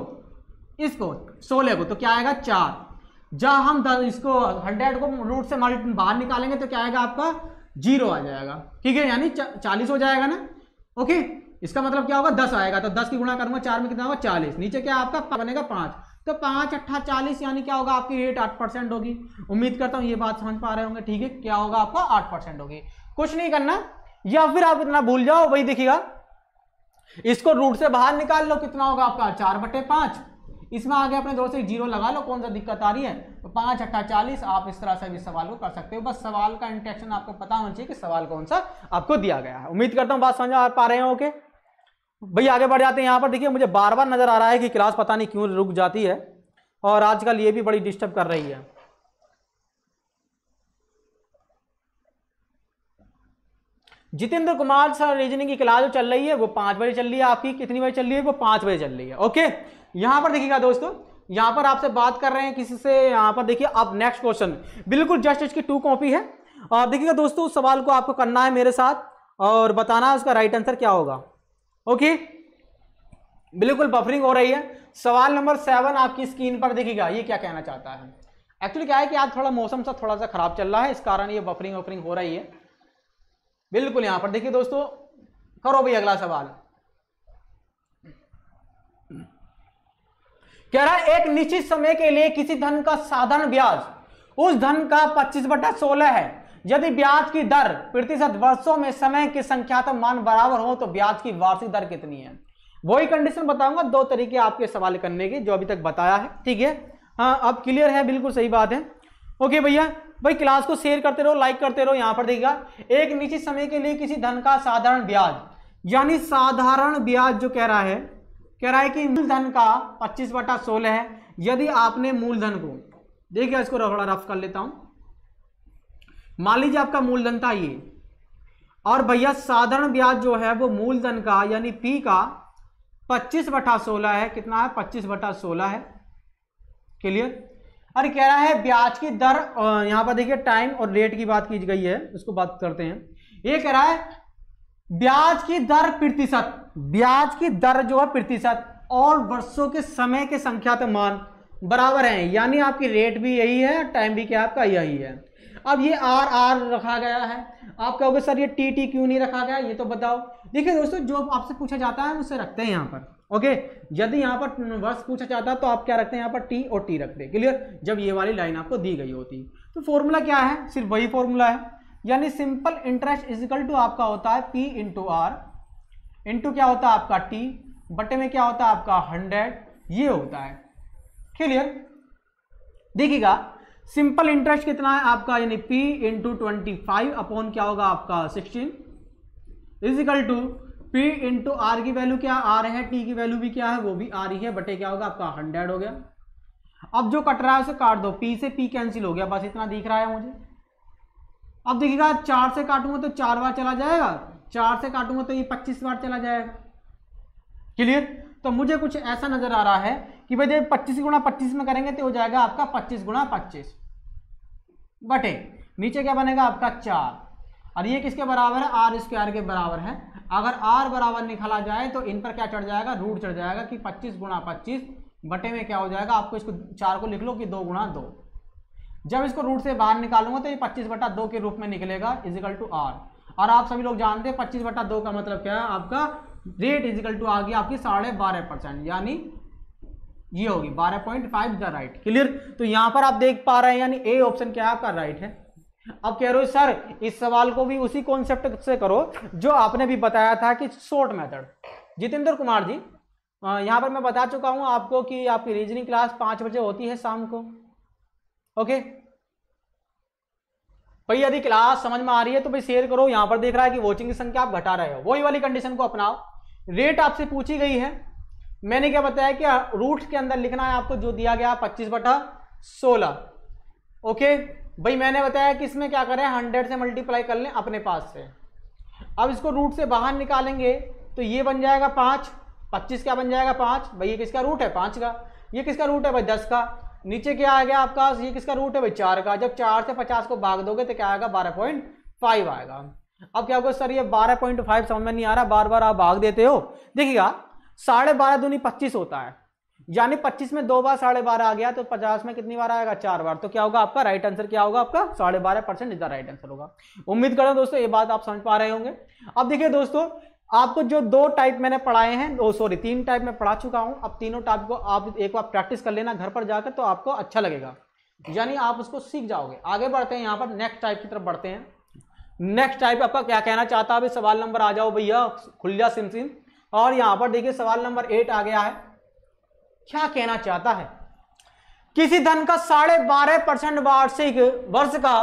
इसको 16 को, तो क्या आएगा 4। जब हम इसको 100 को रूट से बाहर निकालेंगे तो क्या आएगा आपका 0 आ जाएगा। ठीक है, यानी 40 हो जाएगा ना। ओके, इसका मतलब क्या होगा 10 आएगा, तो 10 की गुणा करूंगा 4 में कितना होगा 40, नीचे क्या आपका बनेगा 5, तो 5 8 40, यानी क्या होगा आपकी रेट 8% होगी। उम्मीद करता हूं ये बात समझ पा रहे होंगे। ठीक है, क्या होगा आपका 8% होगी, कुछ नहीं करना, या फिर आप इतना भूल जाओ, वही देखिएगा इसको रूट से बाहर निकाल लो, कितना होगा आपका 4/5, इसमें आगे अपने जोर से 0 लगा लो, कौन सा दिक्कत आ रही है, तो 5 8 40। आप इस तरह से भी सवाल को कर सकते हो, बस सवाल का इंटेंशन आपको पता होना चाहिए कि सवाल कौन सा आपको दिया गया है। उम्मीद करता हूं बात समझ आ पा रहे हो। ओके भाई आगे बढ़ जाते हैं। यहां पर देखिए मुझे बार बार नजर आ रहा है कि क्लास पता नहीं क्यों रुक जाती है, और आजकल ये भी बड़ी डिस्टर्ब कर रही है। जितेंद्र कुमार सर रीजनिंग की क्लास जो चल रही है वो 5 बजे चल रही है, आपकी कितनी बजे चल रही है, वो 5 बजे चल रही है। ओके, यहां पर देखिएगा दोस्तों, यहां पर आपसे बात कर रहे हैं किसी से, यहां पर देखिए अब नेक्स्ट क्वेश्चन बिल्कुल जस्ट इसकी 2 कॉपी है, और देखिएगा दोस्तों उस सवाल को आपको करना है मेरे साथ और बताना उसका राइट आंसर क्या होगा। ओके, बिल्कुल बफरिंग हो रही है। सवाल नंबर 7 आपकी स्क्रीन पर देखिएगा, ये क्या कहना चाहता है। एक्चुअली क्या है कि आज थोड़ा मौसम सा थोड़ा सा खराब चल रहा है, इस कारण ये बफरिंग हो रही है। बिल्कुल यहां पर देखिए दोस्तों, करो भाई अगला सवाल। कह रहा है एक निश्चित समय के लिए किसी धन का साधारण ब्याज उस धन का 25/16 है, यदि ब्याज की दर प्रतिशत वर्षों में समय के संख्यात्मक मान बराबर हो तो ब्याज की वार्षिक दर कितनी है। वही कंडीशन बताऊंगा, 2 तरीके आपके सवाल करने के जो अभी तक बताया है। ठीक है, हाँ अब क्लियर है, बिल्कुल सही बात है। ओके भैया, भाई क्लास को शेयर करते रहो, लाइक करते रहो। यहां पर देखिएगा एक निश्चित समय के लिए किसी धन का साधारण ब्याज, यानी साधारण ब्याज जो कह रहा है कि मूलधन का 25/16 है, यदि आपने मूलधन को देखिए, इसको थोड़ा रफ कर लेता हूं, मान लीजिए आपका मूलधन था ये, और भैया साधारण ब्याज जो है वो मूलधन का यानी पी का 25/16 है। कितना है 25/16 है। क्लियर। अरे कह रहा है ब्याज की दर, यहां पर देखिए टाइम और रेट की बात की गई है, उसको बात करते हैं। ये कह रहा है ब्याज की दर प्रतिशत, ब्याज की दर जो है प्रतिशत और वर्षों के समय के संख्यात्मक मान बराबर हैं, यानी आपकी रेट भी यही है, टाइम भी क्या आपका यही है। अब ये आर रखा गया है, आप कहोगे सर ये टी क्यों नहीं रखा गया, ये तो बताओ। देखिए दोस्तों जो आपसे पूछा जाता है उससे रखते हैं यहाँ पर। ओके, यदि यहाँ पर वर्ष पूछा जाता तो आप क्या रखते हैं यहाँ पर टी और टी रखते हैं। क्लियर, जब ये वाली लाइन आपको दी गई होती तो फॉर्मूला क्या है, सिर्फ वही फॉर्मूला है, यानी सिंपल इंटरेस्ट इजिकल टू आपका होता है पी इंटू आर इंटू क्या होता है आपका टी बटे में क्या होता है आपका 100, ये होता है। क्लियर। देखिएगा सिंपल इंटरेस्ट कितना है आपका, यानी पी इंटू 25 अपॉन क्या होगा आपका 16 equal to P into R की वैल्यू क्या आर है, टी की वैल्यू भी क्या है वो भी आर ही है, बटे क्या होगा आपका 100 हो गया। अब जो कट रहा है उसे काट दो, पी से पी कैंसिल हो गया, बस इतना दिख रहा है मुझे। अब देखिएगा 4 से काटूंगा तो 4 बार चला जाएगा, 4 से काटूंगा तो ये 25 बार चला जाएगा। क्लियर। तो मुझे कुछ ऐसा नजर आ रहा है कि भाई जब 25 गुणा 25 में करेंगे तो हो जाएगा आपका 25 गुणा 25 बटे नीचे क्या बनेगा आपका 4, और ये किसके बराबर है, आर स्क्वायर के बराबर है। अगर आर बराबर निकाला जाए तो इन पर क्या चढ़ जाएगा, रूट चढ़ जाएगा कि 25 गुणा 25 बटे में क्या हो जाएगा आपको, इसको 4 को लिख लो कि 2 गुणा 2। जब इसको रूट से बाहर निकालूंगा तो ये 25/2 के रूप में निकलेगा इजिकल टू आर। और आप सभी लोग जानते हैं 25/2 का मतलब क्या है आपका रेट इजिकल टू आ गया आपकी 12.5%, यानी ये होगी 12.5 द राइट। क्लियर। तो यहां पर आप देख पा रहे हैं यानी ए ऑप्शन क्या है आपका राइट है। अब कह रहे हो सर इस सवाल को भी उसी कॉन्सेप्ट से करो जो आपने भी बताया था कि शॉर्ट मेथड। जितेंद्र कुमार जी यहां पर मैं बता चुका हूं आपको कि आपकी रीजनिंग क्लास 5 बजे होती है शाम को। ओके भाई यदि क्लास समझ में आ रही है तो भाई शेयर करो। यहां पर देख रहा है कि वॉचिंग की संख्या आप घटा रहे हो, वही वाली कंडीशन को अपनाओ। रेट आपसे पूछी गई है, मैंने क्या बताया कि रूट के अंदर लिखना है आपको जो दिया गया 25/16। ओके भाई मैंने बताया कि इसमें क्या करें 100 से मल्टीप्लाई कर लें अपने पास से। अब इसको रूट से बाहर निकालेंगे तो ये बन जाएगा 5, 25 क्या बन जाएगा 5। भाई ये किसका रूट है 5 का, ये किसका रूट है भाई 10 का। नीचे क्या आ गया आपका, ये किसका रूट है भाई 4 का। जब 4 से 50 को भाग दोगे तो क्या आएगा 12.5 आएगा। अब क्या होगा सर ये 12.5 समझ में नहीं आ रहा, बार बार आप भाग देते हो। देखिएगा 12.5 दूनी 25 होता है, यानी 25 में 2 बार 12.5 आ गया तो 50 में कितनी बार आएगा 4 बार। तो क्या होगा आपका राइट आंसर क्या होगा आपका 12.5% इज द राइट आंसर होगा। उम्मीद करें दोस्तों ये बात आप समझ पा रहे होंगे। अब देखिए दोस्तों आपको जो 2 टाइप मैंने पढ़ाए हैं, सॉरी 3 टाइप में पढ़ा चुका हूं। अब तीनों टाइप को आप एक बार प्रैक्टिस कर लेना घर पर जाकर, तो आपको अच्छा लगेगा, यानी आप उसको सीख जाओगे। आगे बढ़ते हैं, यहां पर नेक्स्ट टाइप की तरफ बढ़ते हैं। नेक्स्ट टाइप आपका क्या कहना चाहता है, सवाल नंबर आ जाओ भैया खुल जा सिम। और यहां पर देखिए सवाल नंबर 8 आ गया है। क्या कहना चाहता है, किसी धन का 12.5% वार्षिक वर्ष का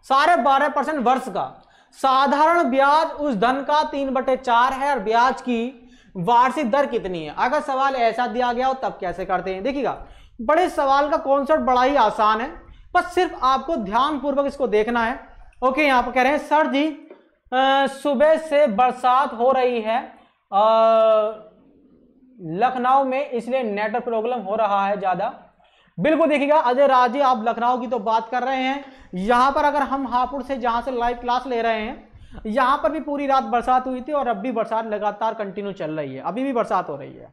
12.5% वर्ष का साधारण ब्याज उस धन का 3/4 है और ब्याज की वार्षिक दर कितनी है। अगर सवाल ऐसा दिया गया हो तब कैसे करते हैं। देखिएगा बड़े सवाल का कॉन्सेप्ट बड़ा ही आसान है, बस सिर्फ आपको ध्यानपूर्वक इसको देखना है। ओके यहां पर कह रहे हैं सर जी सुबह से बरसात हो रही है लखनऊ में, इसलिए नेटवर्क प्रॉब्लम हो रहा है ज्यादा। बिल्कुल देखिएगा अजय राज जी आप लखनऊ की तो बात कर रहे हैं। यहां पर अगर हम हापुड़ से जहां से लाइव क्लास ले रहे हैं, यहां पर भी पूरी रात बरसात हुई थी और अब भी बरसात लगातार कंटिन्यू चल रही है, अभी भी बरसात हो रही है।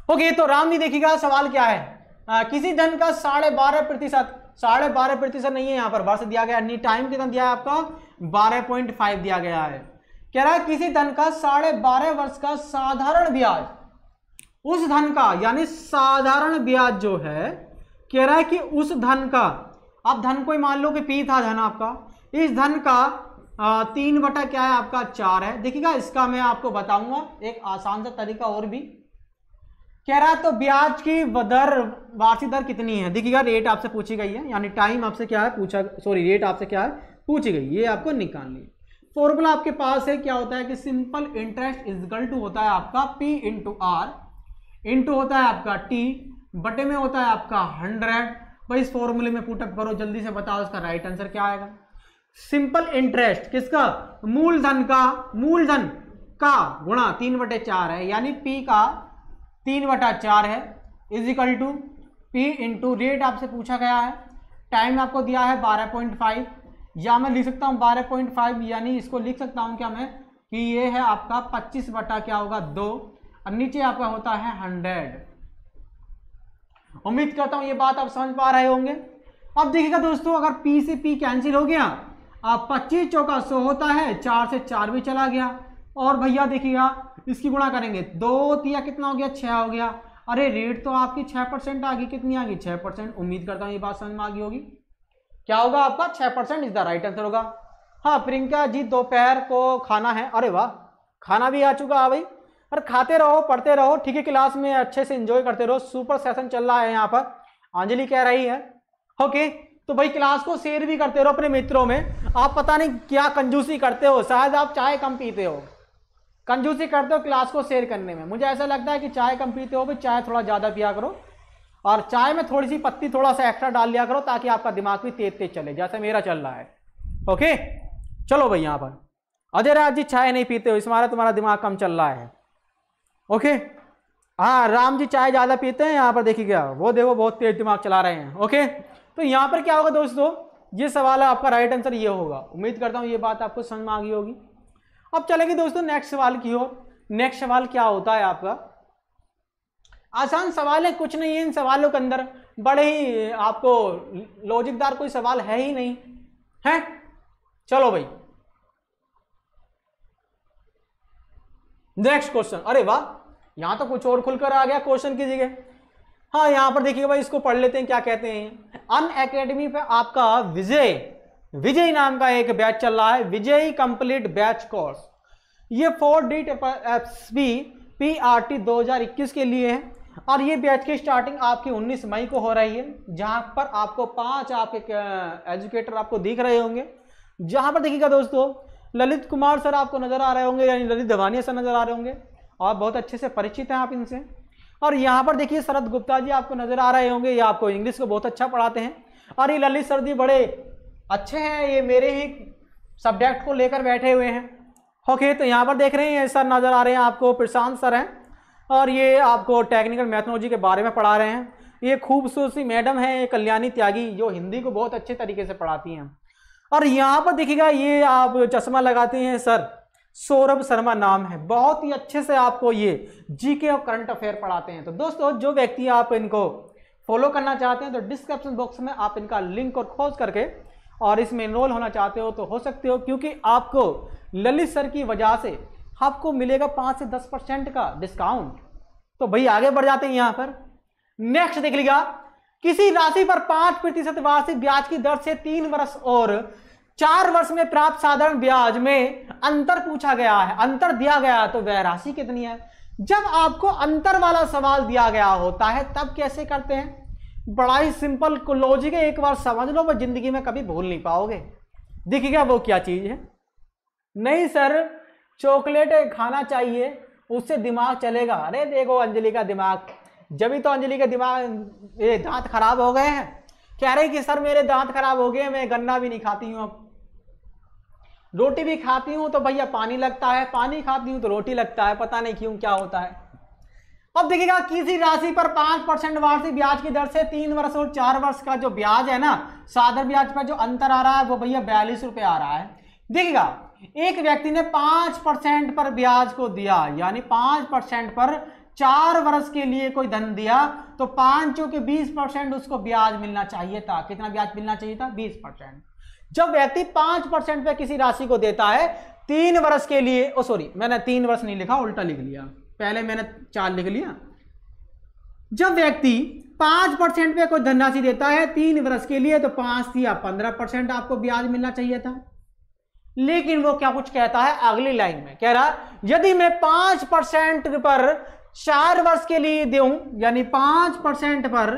ओके तो राम जी देखिएगा सवाल क्या है, किसी धन का 12.5%, 12.5% नहीं है यहां पर वर्ष दिया गया, टाइम कितना दिया है आपका 12.5 दिया गया है। कह रहा है किसी धन का 12.5 वर्ष का साधारण ब्याज उस धन का, यानी साधारण ब्याज जो है कह रहा है कि उस धन का, अब धन को ही मान लो कि पी था धन आपका, इस धन का 3 क्या है आपका 4 है। देखिएगा इसका मैं आपको बताऊंगा एक आसान सा तरीका और भी। कह रहा है तो ब्याज की दर वार्षिक दर कितनी है। देखिएगा रेट आपसे पूछी गई है, यानी टाइम आपसे क्या है पूछा, सॉरी रेट आपसे क्या है पूछी गई, ये आपको निकालनी है। फॉर्मूला आपके पास है, क्या होता है कि simple interest is equal to होता है आपका P इंटू आर इंटू होता है आपका T बटे में होता है आपका 100। भाई इस फॉर्मूले में पुटअप करो, जल्दी से बताओ इसका राइट आंसर क्या आएगा। सिंपल इंटरेस्ट किसका, मूलधन का गुणा 3/4 है, यानी P का 3/4 है is equal to P into rate आपसे पूछा गया है, टाइम आपको दिया है 12.5, या मैं लिख सकता हूं 12.5, यानी इसको लिख सकता हूं क्या मैं कि ये है आपका 25 क्या होगा 2 और नीचे आपका होता है 100। उम्मीद करता हूं ये बात आप समझ पा रहे होंगे। अब देखिएगा दोस्तों अगर P से P कैंसिल हो गया, अब 25 चौका 100 होता है, 4 से 4 भी चला गया, और भैया देखिएगा इसकी गुणा करेंगे 2 तिया कितना हो गया 6 हो गया। अरे रेट तो आपकी 6% आ गई, कितनी आ गई 6%। उम्मीद करता हूं ये बात समझ में आ गई होगी। क्या होगा आपका 6% इज द राइट आंसर होगा। हाँ प्रियंका जी दोपहर को खाना है, अरे वाह खाना भी आ चुका है भाई। अरे खाते रहो पढ़ते रहो, ठीक है क्लास में अच्छे से एंजॉय करते रहो, सुपर सेशन चल रहा है यहाँ पर, अंजलि कह रही है। ओके तो भाई क्लास को शेयर भी करते रहो अपने मित्रों में। आप पता नहीं क्या कंजूसी करते हो, शायद आप चाय कम पीते हो, कंजूसी करते हो क्लास को शेयर करने में। मुझे ऐसा लगता है कि चाय कम पीते हो, भाई चाय थोड़ा ज़्यादा पिया करो, और चाय में थोड़ी सी पत्ती थोड़ा सा एक्स्ट्रा डाल लिया करो, ताकि आपका दिमाग भी तेज तेज चले, जैसे मेरा चल रहा है। ओके चलो भाई यहाँ पर अजय राज जी चाय नहीं पीते हो, इस मारे तुम्हारा दिमाग कम चल रहा है। ओके हाँ राम जी चाय ज़्यादा पीते हैं, यहाँ पर देखिएगा वो देखो बहुत तेज दिमाग चला रहे हैं। ओके तो यहाँ पर क्या होगा दोस्तों, ये सवाल है आपका राइट आंसर ये होगा। उम्मीद करता हूँ ये बात आपको समझ में आ गई होगी। अब चलेंगे दोस्तों नेक्स्ट सवाल की ओर। नेक्स्ट सवाल क्या होता है आपका, आसान सवाल है, कुछ नहीं है इन सवालों के अंदर, बड़े ही आपको लॉजिकदार कोई सवाल है ही नहीं है। चलो भाई नेक्स्ट क्वेश्चन। अरे वाह यहाँ तो कुछ और खुलकर आ गया क्वेश्चन की जगह। हाँ यहाँ पर देखिए भाई, इसको पढ़ लेते हैं क्या कहते हैं। अनअकैडमी पे आपका विजय नाम का एक बैच चल रहा है, विजय कंप्लीट बैच कोर्स। ये 4D PRT 2021 के लिए है और ये बैच की स्टार्टिंग आपकी 19 मई को हो रही है, जहां पर आपको 5 आपके एजुकेटर आपको दिख रहे होंगे। जहां पर देखिएगा दोस्तों, ललित कुमार सर आपको नजर आ रहे होंगे, यानी ललित धवानिया सर नजर आ रहे होंगे और बहुत अच्छे से परिचित हैं आप इनसे। और यहाँ पर देखिए शरद गुप्ता जी आपको नजर आ रहे होंगे, ये आपको इंग्लिश को बहुत अच्छा पढ़ाते हैं। और ये ललित सर जी बड़े अच्छे हैं, ये मेरे ही सब्जेक्ट को लेकर बैठे हुए हैं। ओके, तो यहाँ पर देख रहे हैं सर नजर आ रहे हैं आपको, प्रशांत सर हैं और ये आपको टेक्निकल मैथनोलॉजी के बारे में पढ़ा रहे हैं। ये खूबसूरत सी मैडम है कल्याणी त्यागी, जो हिंदी को बहुत अच्छे तरीके से पढ़ाती हैं। और यहाँ पर देखिएगा ये आप चश्मा लगाते हैं सर, सौरभ शर्मा नाम है, बहुत ही अच्छे से आपको ये जीके और करंट अफेयर पढ़ाते हैं। तो दोस्तों जो व्यक्ति आप इनको फॉलो करना चाहते हैं तो डिस्क्रिप्शन बॉक्स में आप इनका लिंक और खोज करके और इसमें इनरोल होना चाहते हो तो हो सकते हो, क्योंकि आपको ललित सर की वजह से आपको मिलेगा 5 से 10% का डिस्काउंट। तो भाई आगे बढ़ जाते हैं यहाँ पर। नेक्स्ट देख लीजिएगा, किसी राशि पर 5% वार्षिक ब्याज की दर से 3 वर्ष और 4 वर्ष में प्राप्त साधारण ब्याज में अंतर पूछा गया है, अंतर दिया गया है, तो वह राशि कितनी है। जब आपको अंतर वाला सवाल दिया गया होता है तब कैसे करते हैं, बड़ा ही सिंपल लॉजिक है, एक बार समझ लो, वो जिंदगी में कभी भूल नहीं पाओगे। देखिएगा वो क्या चीज है। नहीं सर चॉकलेट खाना चाहिए उससे दिमाग चलेगा। अरे देखो अंजलि का दिमाग, जब तो अंजलि का दिमाग, ये दांत खराब हो गए हैं, कह रहे कि सर मेरे दांत खराब हो गए, मैं गन्ना भी नहीं खाती हूँ, अब रोटी भी खाती हूँ तो भैया पानी लगता है, पानी खाती हूँ तो रोटी लगता है, पता नहीं क्यों क्या होता है। अब देखिएगा, किसी राशि पर 5% वार्षिक ब्याज की दर से 3 वर्ष और 4 वर्ष का जो ब्याज है ना, साधारण ब्याज पर जो अंतर आ रहा है वो भैया 42 रुपये आ रहा है। देखिएगा एक व्यक्ति ने 5% पर ब्याज को दिया, यानी 5% पर 4 वर्ष के लिए कोई धन दिया, तो 5 के 20% उसको ब्याज मिलना चाहिए था। कितना ब्याज मिलना चाहिए था? 20%। जब व्यक्ति 5% पे किसी राशि को देता है 3 वर्ष के लिए, सॉरी मैंने 3 वर्ष नहीं लिखा, उल्टा लिख लिया, पहले मैंने 4 लिख लिया। जब व्यक्ति 5% पे कोई धनराशि देता है 3 वर्ष के लिए, तो 5 या 15% आपको ब्याज मिलना चाहिए था। लेकिन वो क्या कुछ कहता है अगली लाइन में, कह रहा यदि मैं 5% पर 4 वर्ष के लिए दूं, यानी 5% पर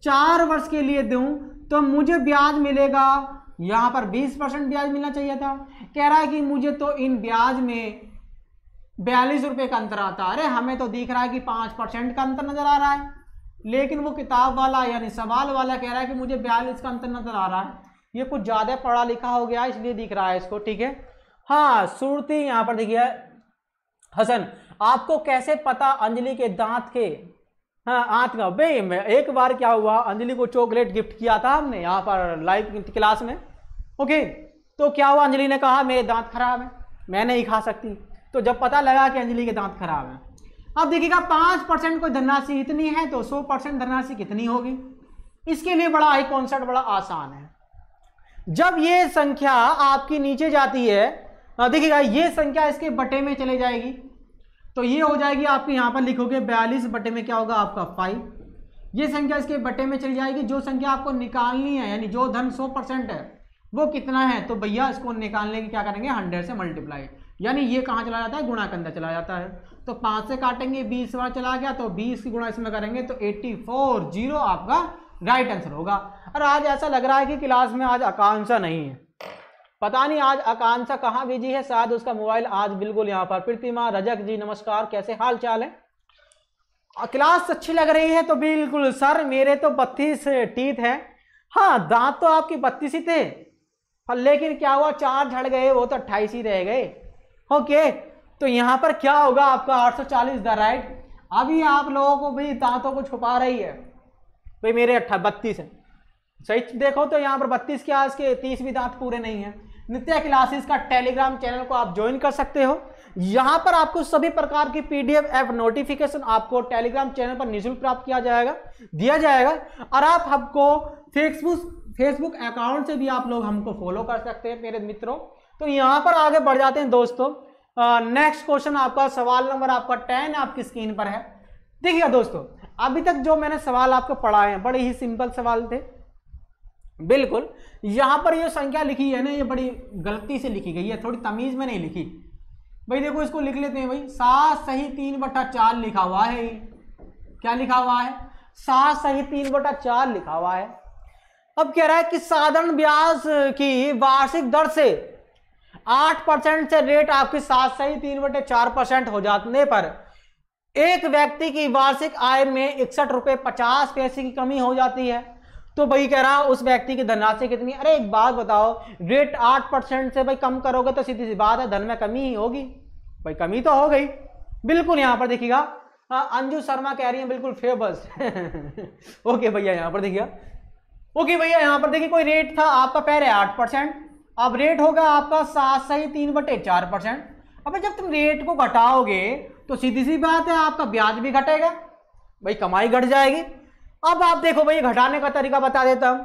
4 वर्ष के लिए दूं, तो मुझे ब्याज मिलेगा, यहां पर 20% ब्याज मिलना चाहिए था। कह रहा है कि मुझे तो इन ब्याज में 42 रुपए का अंतर आता है। अरे हमें तो दिख रहा है कि 5% का अंतर नजर आ रहा है, लेकिन वो किताब वाला यानी सवाल वाला कह रहा है कि मुझे 42 का अंतर नजर आ रहा है। ये कुछ ज्यादा पढ़ा लिखा हो गया इसलिए दिख रहा है इसको, ठीक है। हाँ सुरती यहाँ पर देखिए, हसन आपको कैसे पता अंजलि के दांत के, हाँ आंत का भाई, मैं एक बार क्या हुआ, अंजलि को चॉकलेट गिफ्ट किया था हमने यहाँ पर लाइव क्लास में। ओके, तो क्या हुआ, अंजलि ने कहा मेरे दांत खराब है, मैं नहीं खा सकती। तो जब पता लगा कि अंजलि के दांत खराब है, अब देखिएगा 5% कोई धनराशि इतनी है तो 100% धनराशि कितनी होगी। इसके लिए बड़ा ही कॉन्सेप्ट बड़ा आसान है। जब ये संख्या आपकी नीचे जाती है, देखिएगा ये संख्या इसके बटे में चले जाएगी, तो ये हो जाएगी आपके यहाँ पर लिखोगे 42 बटे में क्या होगा आपका 5। ये संख्या इसके बटे में चली जाएगी। जो संख्या आपको निकालनी है यानी जो धन 100% है वो कितना है, तो भैया इसको निकालने की क्या करेंगे 100 से मल्टीप्लाई, यानी ये कहाँ चला जाता है गुणा के अंदर चला जाता है। तो 5 से काटेंगे 20 बार चला गया, तो 20 की गुणा इसमें करेंगे तो 84 जीरो आपका राइट आंसर होगा। और आज ऐसा लग रहा है कि क्लास में आज आकांक्षा नहीं है, पता नहीं आज आकांक्षा कहाँ बिजी है, शायद उसका मोबाइल आज बिल्कुल यहाँ पर। प्रतिमा रजक जी नमस्कार, कैसे हाल चाल है? क्लास अच्छी लग रही है तो बिल्कुल सर मेरे तो 32 टीथ है। हाँ दांत तो आपकी 32 ही थे, लेकिन क्या हुआ 4 झड़ गए, वो तो 28 ही रह गए। ओके, तो यहाँ पर क्या होगा आपका 840 द राइट। अभी आप लोगों को भी दांतों को छुपा रही है भाई, मेरे 32 है सही। देखो तो यहाँ पर 32 के आज के 30 भी दांत पूरे नहीं है। नित्या क्लासेस का टेलीग्राम चैनल को आप ज्वाइन कर सकते हो। यहाँ पर आपको सभी प्रकार की पीडीएफ ऐप नोटिफिकेशन आपको टेलीग्राम चैनल पर निःशुल्क प्राप्त दिया जाएगा। और आप हमको फेसबुक अकाउंट से भी आप लोग हमको फॉलो कर सकते हैं मेरे मित्रों। तो यहाँ पर आगे बढ़ जाते हैं दोस्तों। नेक्स्ट क्वेश्चन आपका सवाल नंबर आपका 10 आपकी स्क्रीन पर है। देखिएगा दोस्तों, अभी तक जो मैंने सवाल आपको पढ़ाए हैं बड़े ही सिंपल सवाल थे। बिल्कुल यहां पर ये संख्या लिखी है ना, ये बड़ी गलती से लिखी गई है, थोड़ी तमीज में नहीं लिखी भाई। देखो इसको लिख लेते हैं भाई, 7 सही 3/4 लिखा हुआ है। क्या लिखा हुआ है? 7 सही 3/4 लिखा हुआ है। अब कह रहा है कि साधारण ब्याज की वार्षिक दर से 8% से रेट आपकी 7 सही 3/4% हो जाने पर एक व्यक्ति की वार्षिक आय में 61 रुपये 50 पैसे की कमी हो जाती है। तो भाई कह रहा उस व्यक्ति की धनराशि कितनी? अरे एक बात बताओ, रेट 8% से भाई कम करोगे तो सीधी सी बात है धन में कमी ही होगी भाई, कमी तो हो गई। बिल्कुल यहां पर देखिएगा अंजू शर्मा कह रही है बिल्कुल फेबस ओके भैया यहां पर देखिएगा, ओके भैया यहां पर देखिए कोई रेट था आपका पहले 8%, अब रेट होगा आपका 7 सही 3/4%। अब जब तुम रेट को घटाओगे तो सीधी सी बात है आपका ब्याज भी घटेगा भाई, कमाई घट जाएगी। अब आप देखो भाई घटाने का तरीका बता देता हूं,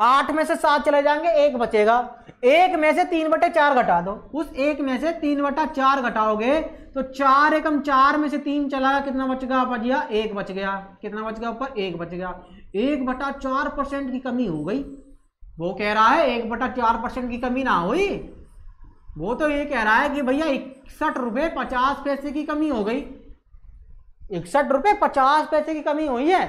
8 में से 7 चले जाएंगे, 1 बचेगा, 1 में से 3/4 घटा दो, उस 1 में से 3/4 घटाओगे तो 4 एकम 4 में से 3 चला, कितना बच गया भैया? 1 बच गया। कितना बच गया ऊपर? 1 बच गया। 1/4% की कमी हो गई। वो कह रहा है 1/4% की कमी ना हुई, वो तो ये कह रहा है कि भैया 61 रुपये 50 पैसे की कमी हो गई। 61 रुपये 50 पैसे की कमी हुई है।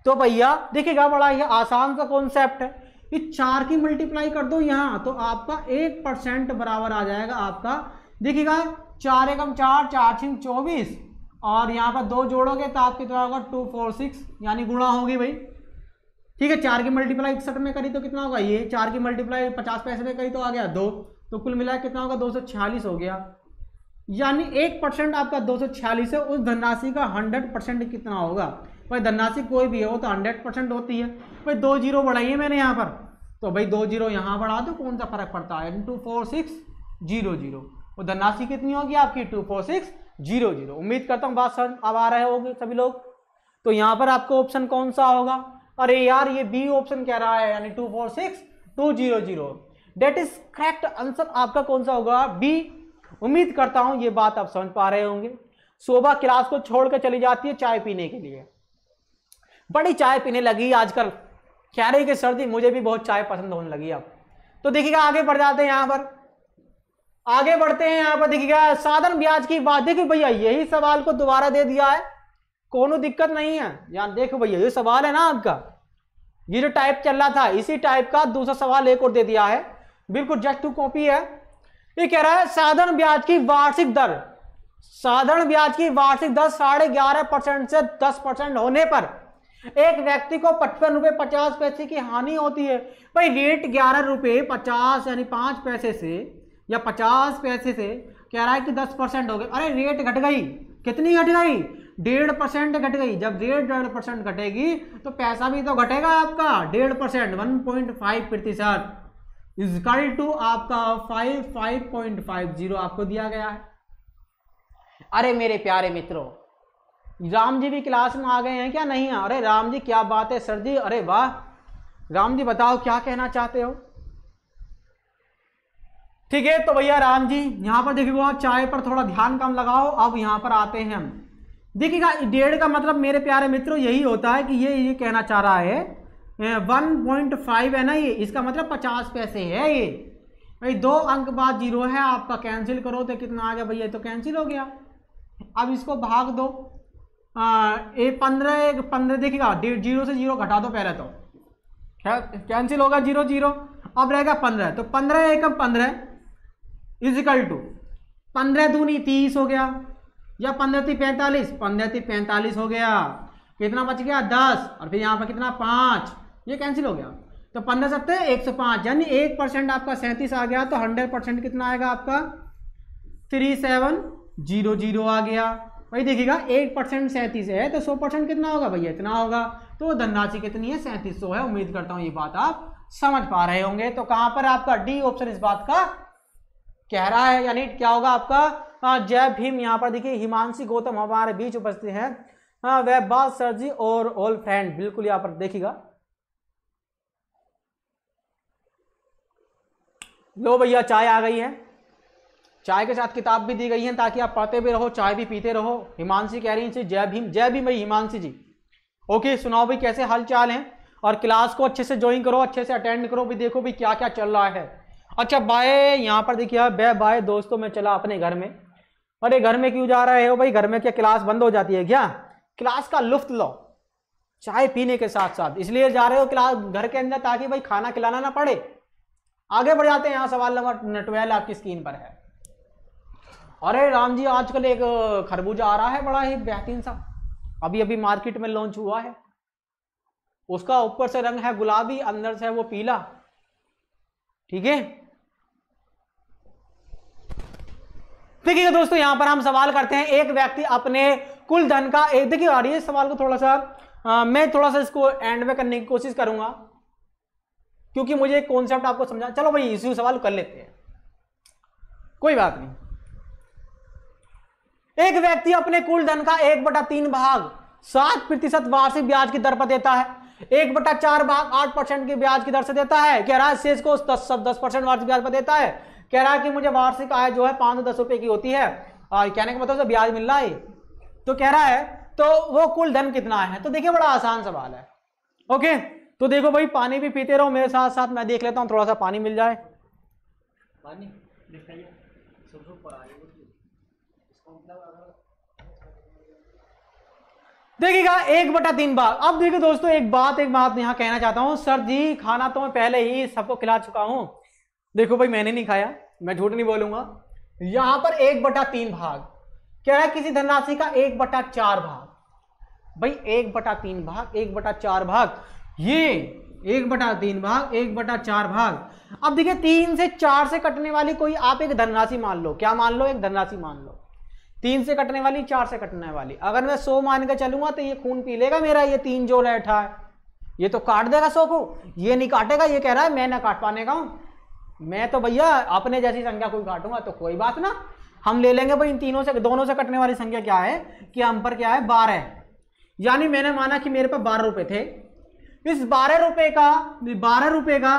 तो भैया देखिएगा बड़ा ये आसान सा कॉन्सेप्ट है, इस 4 की मल्टीप्लाई कर दो यहां तो आपका 1% बराबर आ जाएगा आपका। देखिएगा 4 एकम 4, 4 छिंग 24 और यहां पर 2 जोड़ोगे तो आपके कितना होगा? 246 यानी गुणा होगी भाई। ठीक है, 4 की मल्टीप्लाई 61 में करी तो कितना होगा? ये 4 की मल्टीप्लाई 50 पैसे में करी तो आ गया 2, तो कुल मिला कितना होगा? 246 हो गया। यानी 1% आपका 246 है, उस धनराशि का 100% कितना होगा? भाई धनराशि कोई भी हो तो 100% होती है भाई। 2 जीरो बढ़ाइए मैंने यहाँ पर, तो भाई 2 जीरो यहाँ बढ़ा दो, कौन सा फर्क पड़ता है? 24600 वो धनराशि कितनी होगी आपकी? 24600। उम्मीद करता हूँ बात समझ अब आ रहे होंगे सभी लोग। तो यहाँ पर आपको ऑप्शन कौन सा होगा? अरे यार ये बी ऑप्शन कह रहा है, यानी 246,200। डेट इज करेक्ट आंसर आपका कौन सा होगा? बी। उम्मीद करता हूं ये बात आप समझ पा रहे होंगे। शोभा क्लास को छोड़कर चली जाती है चाय पीने के लिए, बड़ी चाय पीने लगी आजकल, कह रही कि सर्दी मुझे भी बहुत चाय पसंद होने लगी अब। तो देखिएगा आगे बढ़ जाते हैं, यहां पर आगे बढ़ते हैं। यहां पर देखिएगा साधारण ब्याज की बात, देखिए भैया यही सवाल को दोबारा दे दिया है, कोनो दिक्कत नहीं है। यार देखो भैया ये सवाल है ना आपका, ये जो टाइप चल रहा था इसी टाइप का दूसरा सवाल एक और दे दिया है, बिल्कुल जस्ट टू कॉपी है। ये कह रहा है साधारण ब्याज की वार्षिक दर, साधारण ब्याज की वार्षिक दर 11.5% से 10% होने पर एक व्यक्ति को 55 रुपये 50 पैसे की हानि होती है। भाई रेट 11 रुपये 50 यानी 5 पैसे से या 50 पैसे से कह रहा है कि 10% हो गए। अरे रेट घट गई, कितनी घट गई? 1.5% घट गई। जब रेट 1.5% घटेगी तो पैसा भी तो घटेगा आपका 1.5%, 1.5% इजकल टू आपका 5.50 आपको दिया गया है। अरे मेरे प्यारे मित्रों, राम जी भी क्लास में आ गए हैं क्या? नहीं है? अरे राम जी क्या बात है सर जी, अरे वाह राम जी बताओ क्या कहना चाहते हो? ठीक है तो भैया राम जी यहां पर देखिए आप चाय पर थोड़ा ध्यान कम लगाओ। अब यहां पर आते हैं हम, देखिएगा 1.5 का मतलब मेरे प्यारे मित्रों यही होता है कि ये कहना चाह रहा है 1.5 है ना, ये इसका मतलब 50 पैसे है। ये भाई 2 अंक बाद 0 है आपका, कैंसिल करो तो कितना आ गया भैया? तो कैंसिल हो गया। अब इसको भाग दो, 15 देखिएगा 0 से 0 घटा दो पहले, तो कैंसिल होगा 0 0, अब रहेगा 15। तो 15 एकम 15 इजिकल टू 15 दूनी 30 हो गया, या 15 × 45, 15 × 45 हो गया। कितना बच गया? 10, और फिर यहाँ पर कितना? 5, ये कैंसिल हो गया। तो 15 सत्ते 105, यानी 1% आपका 37 आ गया। तो 100% कितना आएगा आपका? 3700 आ गया। भाई देखिएगा 1% 37 है तो 100% कितना होगा भैया? इतना होगा। तो धनराशि कितनी है? 3700 है। उम्मीद करता हूं ये बात आप समझ पा रहे होंगे। तो कहां पर आपका डी ऑप्शन इस बात का कह रहा है, यानी क्या होगा आपका? जय भीम। यहां पर देखिए हिमांशी गौतम हमारे बीच उपस्थित हैं, वह बात सर जी और ऑल फ्रेंड, बिल्कुल यहां पर देखिएगा। लो भैया चाय आ गई है, चाय के साथ किताब भी दी गई है ताकि आप पढ़ते भी रहो, चाय भी पीते रहो। हिमांशी कह रही है जय भीम, जय भीम भाई हिमांशी जी। ओके, सुनाओ भाई कैसे हाल चाल हैं, और क्लास को अच्छे से ज्वाइन करो, अच्छे से अटेंड करो भी, देखो भी क्या क्या चल रहा है। अच्छा बाय, यहाँ पर देखिए बाय बाय दोस्तों, मैं चला अपने घर में। अरे घर में क्यों जा रहे हो भाई, घर में क्या क्लास बंद हो जाती है क्या? क्लास का लुफ्त लो चाय पीने के साथ साथ, इसलिए जा रहे हो क्लास घर के अंदर ताकि भाई खाना खिलाना ना पड़े। आगे बढ़ जाते हैं, यहाँ सवाल नंबर 12 आपकी स्क्रीन पर है। अरे राम जी, आजकल एक खरबूजा आ रहा है बड़ा ही बेहतरीन सा, अभी अभी मार्केट में लॉन्च हुआ है। उसका ऊपर से रंग है गुलाबी, अंदर से है वो पीला। ठीक है, देखिए दोस्तों यहां पर हम सवाल करते हैं, एक व्यक्ति अपने कुल धन का एक, देखिए आ रही है सवाल को थोड़ा सा मैं थोड़ा सा इसको एंड में करने की कोशिश करूंगा क्योंकि मुझे एक कॉन्सेप्ट आपको समझा। चलो भाई इसी सवाल कर लेते हैं, कोई बात नहीं। एक व्यक्ति अपने कुल धन का 1/3 भाग 7% वार्षिक ब्याज की दर पर देता है, 1/4 भाग 8% की ब्याज की दर से देता है। कह रहा है शेष को 10% वार्षिक ब्याज पर देता है। कह रहा है कि मुझे वार्षिक आय जो है 510 रुपए की होती है, और कहने का मतलब ब्याज मिल रहा है। तो कह रहा है तो वो कुल धन कितना है। तो देखिए बड़ा आसान सवाल है। ओके, तो देखो भाई पानी भी पीते रहो मेरे साथ साथ, मैं देख लेता हूं थोड़ा सा पानी मिल जाए। पानी दिखाइए, देखिएगा 1/3 भाग। अब देखिए दोस्तों एक बात यहां कहना चाहता हूं, सर जी खाना तो मैं पहले ही सबको खिला चुका हूं। देखो भाई मैंने नहीं खाया, मैं झूठ नहीं बोलूंगा। यहां पर 1/3 भाग क्या है, किसी धनराशि का 1/4 भाग। भाई 1/3 भाग 1/4 भाग, ये 1/3 भाग 1/4 भाग। अब देखिए 3 से 4 से कटने वाली कोई आप एक धनराशि मान लो, क्या मान लो, एक धनराशि मान लो। 3 से कटने वाली, 4 से कटने वाली, अगर मैं 100 मान के चलूंगा तो ये खून पी लेगा मेरा, ये 3 जो बैठा है ये तो काट देगा 100 को, ये नहीं काटेगा। ये कह रहा है मैं ना काट पाने का हूं, मैं तो भैया अपने जैसी संख्या कोई काटूंगा। तो कोई बात ना, हम ले लेंगे भाई इन तीनों से, दोनों से कटने वाली संख्या क्या है कि हम पर क्या है 12। यानी मैंने माना कि मेरे पास 12 रुपए थे, इस 12 रुपए का